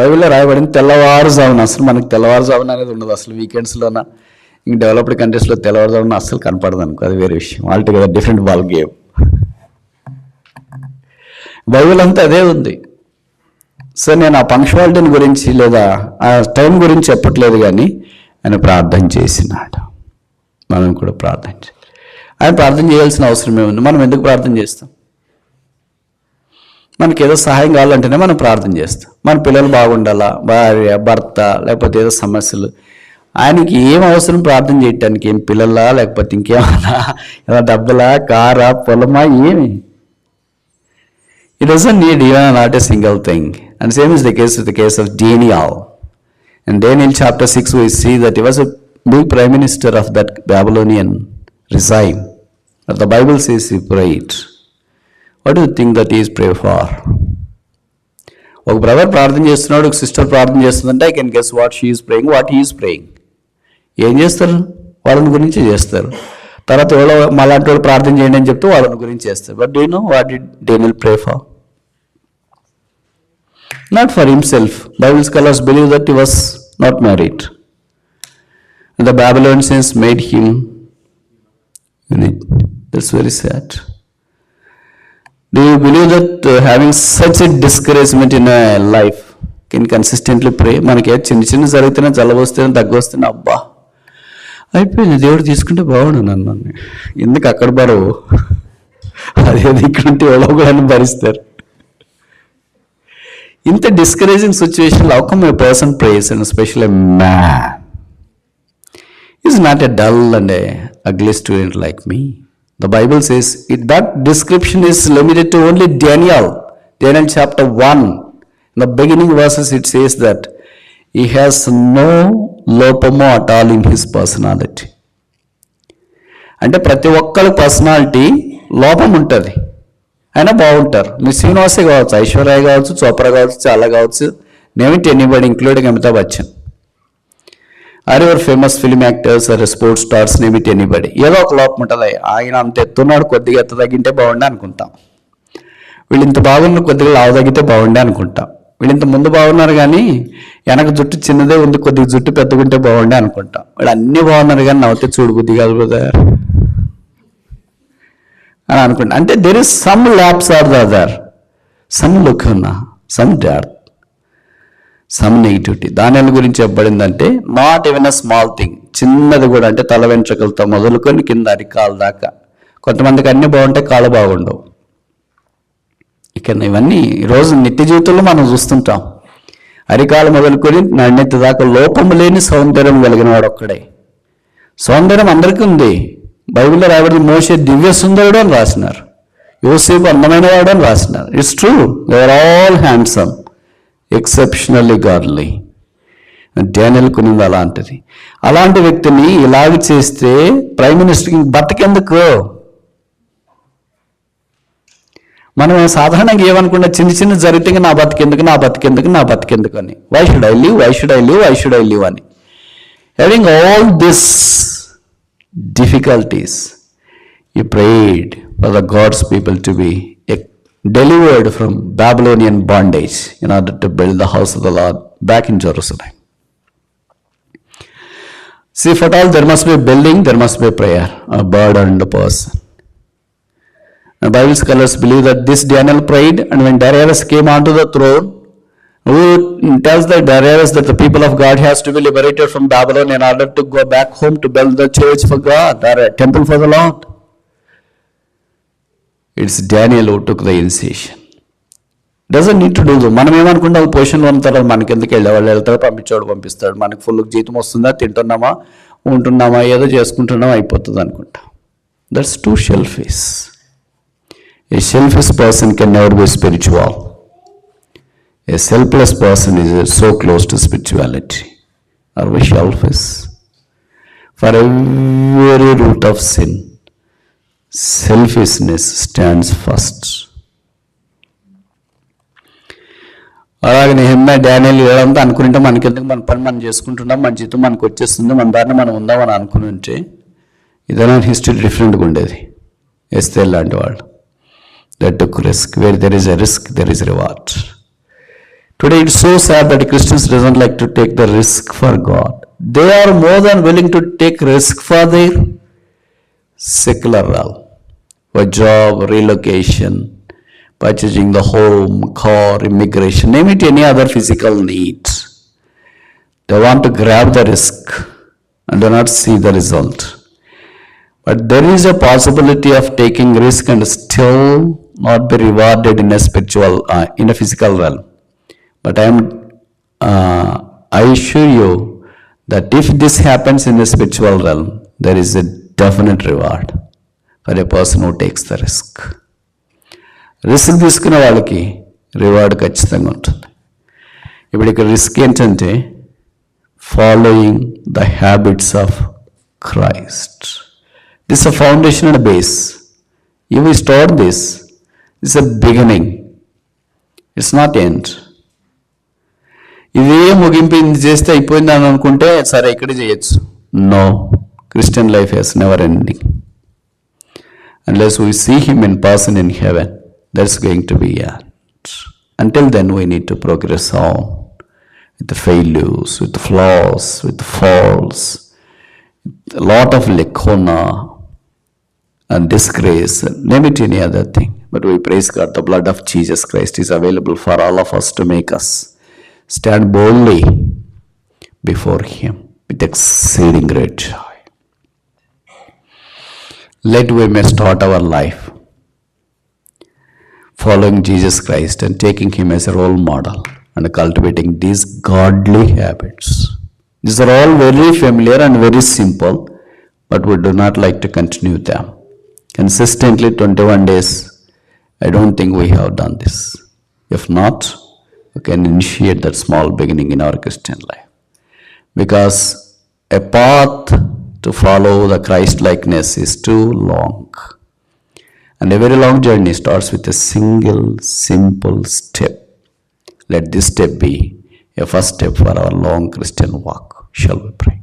బైబిల్లో రాయబడింది తెల్లవారుజామున. అసలు మనకి తెల్లవారుజామున అనేది ఉండదు అసలు. వీకెండ్స్లోన ఇంక డెవలప్డ్ కంట్రీస్లో తెల్లవారుజామున అస్సలు కనపడదు అనుకో, అది వేరే విషయం. Altogether different ball game. Bible అంతా అదే ఉంది. సో నేను ఆ పంక్చువాలిటీని గురించి లేదా ఆ టైం గురించి చెప్పట్లేదు, కానీ ఆయన ప్రార్థన చేసినాడు. మనం కూడా ప్రార్థన చేయాలి. ఆయన ప్రార్థన చేయాల్సిన అవసరం ఏముంది? మనం ఎందుకు ప్రార్థన చేస్తాం? మనకి ఏదో సహాయం కావాలంటేనే మనం ప్రార్థన చేస్తాం. మన పిల్లలు బాగుండాలా, భార్య భర్త, లేకపోతే ఏదో సమస్యలు, ఆయనకి ఏం అవసరం ప్రార్థన చేయటానికి? ఏం పిల్లలా, లేకపోతే ఇంకేమన్నా, ఏదో డబ్బులా, కారా, పొలమా, ఏమి? He doesn't need even not a single thing. And same is the case with the case of Daniel. In Daniel chapter 6 we see that he was a big prime minister of that Babylonian regime. But the Bible says he prayed. What do you think that he is praying for? ఒక brother ప్రార్థన చేస్తున్నాడు, ఒక sister ప్రార్థన చేస్తుందంటే I can guess what she is praying, what he is praying. ఏం చేస్తారు? వాళ్ళని గురించి చేస్తారు. తర్వాత ఎవరో మళ్ళాంటి వాళ్ళు ప్రార్థన చేయండి అని చెప్తే వాళ్ళని గురించి చేస్తారు. But do you know what did Daniel pray for? Not for himself. Bible scholars believe that he was not married. And the Babylonians made him That's very sad. Do you believe that having such a discouragement in a life can consistently pray? మనకి చిన్న చిన్న జరుగుతున్నా జలుబు వస్తేనే దగ్గు వస్తేనే అబ్బా అయిపోయింది దేవుడు తీసుకుంటే బాగుండు నన్ను, ఎందుకు అక్కడ బరువు అదేది ఇక్కడుంటే ఎవరో కూడా భరిస్తారు. ఇంత discouraging situation how come a person praise and especially man is not a dull and a ugly student like me. The Bible says that description is limited to only Daniel chapter 1. In the beginning verses it says that he has no లోపము at all in his personality. అంటే ప్రతి ఒక్కరి personality లోపం ఉంటుంది, అయినా బాగుంటారు. మీరు శ్రీనివాసే కావచ్చు, ఐశ్వర్య కావచ్చు, చోప్రా కావచ్చు, చాలా కావచ్చు, name it anybody including Amitabh Bachchan, or your famous film actors or sports stars, name it anybody. ఏదో ఒక లోపం ఉంటుంది. ఆయన అంత ఎత్తున్నాడు, కొద్దిగా ఎత్త తగ్గింటే బాగుండే అనుకుంటాం. వీళ్ళు ఇంత బాగున్నారు, కొద్దిగా లావు తగ్గితే బాగుండే అనుకుంటాం. వీళ్ళు ఇంత ముందు బాగున్నారు కానీ వెనక జుట్టు చిన్నదే ఉంది, కొద్దిగా జుట్టు పెద్దగుంటే బాగుండే అనుకుంటాం. వీళ్ళు అన్నీ బాగున్నారు కానీ నవ్వుతే చూడు బుద్ధి కాదు కదా అని అనుకుంటా. అంటే there is some lapse or the other, some luck ఉన్నా, సమ్ డెత్, సమ్ నెగిటివిటీ. దాని గురించి చెప్పబడిందంటే not even a small thing, చిన్నది కూడా, అంటే తల వెంట్రుకలతో మొదలుకొని కింద అరికాలు దాకా. కొంతమందికి అన్నీ బాగుంటాయి, కాళ్ళు బాగుండవు. ఇక ఇవన్నీ ఈరోజు నిత్య జీవితంలో మనం చూస్తుంటాం. అరికాలు మొదలుకొని నన్నెత్తి దాకా లోపము లేని సౌందర్యం కలిగిన వాడు ఒక్కడే. సౌందర్యం అందరికీ ఉంది. బైబిల్లో రాయబడిన మోషే దివ్య సుందరుడు అని రాసినారు, యోసేపు అందమైన వాడు అని రాసినారు. It's true, they are all handsome, exceptionally godly. Daniel కొనింది అలాంటిది. అలాంటి వ్యక్తిని ఇలాగ చేస్తే ప్రైమ్ మినిస్టర్కి బతకెందుకు? మనం సాధారణంగా ఏమనుకున్నా, చిన్న చిన్న జరిగితే నా బతికెందుకు, నా బతికెందుకు, నా బతికెందుకు అని, why should I live, why should I live, why should I live అని. Having all this difficulties, he prayed for the God's people to be delivered from Babylonian bondage in order to build the house of the Lord back in Jerusalem. See, for all there must be building, there must be prayer, a burdened person. The Bible scholars believe that this Daniel prayed, and when Darius came onto the throne, who tells the Darius that the people of God has to be liberated from Babylon in order to go back home to build the church for God, or a temple for the Lord. It's Daniel who took the initiation. Doesn't need to do that. మనం ఏమనుకుంటే వాళ్ళు పొజిషన్లో ఉంటారు, మనకి ఎందుకు వెళ్ళేవాళ్ళు వెళ్తారు, పంపించేవాడు పంపిస్తాడు, మనకి ఫుల్ జీతం వస్తుందా, తింటున్నామా, ఉంటున్నామా, ఏదో చేసుకుంటున్నామా, అయిపోతుంది అనుకుంటా. That's two shellfish. A shellfish person can never be spiritual. A selfless person is so close to spirituality. Are we selfish? For every root of sin, selfishness stands first. అలాగే నెహెమ్యా, డానియల్ ఏదంతా అనుకుంటే మనకెందుకు, మన పని మనం చేసుకుంటున్నాం, మన జీతం మనకు వచ్చేస్తుంది, మన దారిని మనం ఉందామని అనుకుని ఉంటే ఇదైనా హిస్టరీ డిఫరెంట్గా ఉండేది. ఎస్తేర్ లాంటి వాళ్ళు, that took risk. Where there is a risk, there is reward. Today it's so sad that Christians doesn't like to take the risk for God. They are more than willing to take risk for their secular realm, for job, relocation, purchasing the home, car, immigration, name it, any other physical needs. They want to grab the risk and do not see the result. But there is a possibility of taking risk and still not be rewarded in a spiritual, in a physical realm. But I assure you that if this happens in the spiritual realm, there is a definite reward for a person who takes the risk. Risk తీసుకునే వాళ్ళకి reward ఖచ్చితంగా ఉంటుంది. ఇప్పుడు ఇక్కడ risk ఏంటంటే following the habits of Christ. This a foundation and base. You will start this. It's a beginning, it's not end. ఇదే ముగింపు ఇది చేస్తే అయిపోయింది అని అనుకుంటే సరే ఇక్కడే చేయొచ్చు. No, Christian life has never ending. Unless we see him in person in heaven, that's going to be end. Until then we need to progress on with the failures, with the flaws, with the faults, with a lot of lekona, disgrace, name it any other thing. But we praise God, the blood of Jesus Christ is available for all of us to make us stand boldly before Him with exceeding great joy. Let we may start our life following Jesus Christ and taking Him as a role model and cultivating these godly habits. These are all very familiar and very simple, but we do not like to continue them. Consistently 21 days, I don't think we have done this. If not, we can initiate that small beginning in our Christian life. Because a path to follow the Christ likeness is too long. And a very long journey starts with a single, simple step. Let this step be a first step for our long Christian walk. Shall we pray?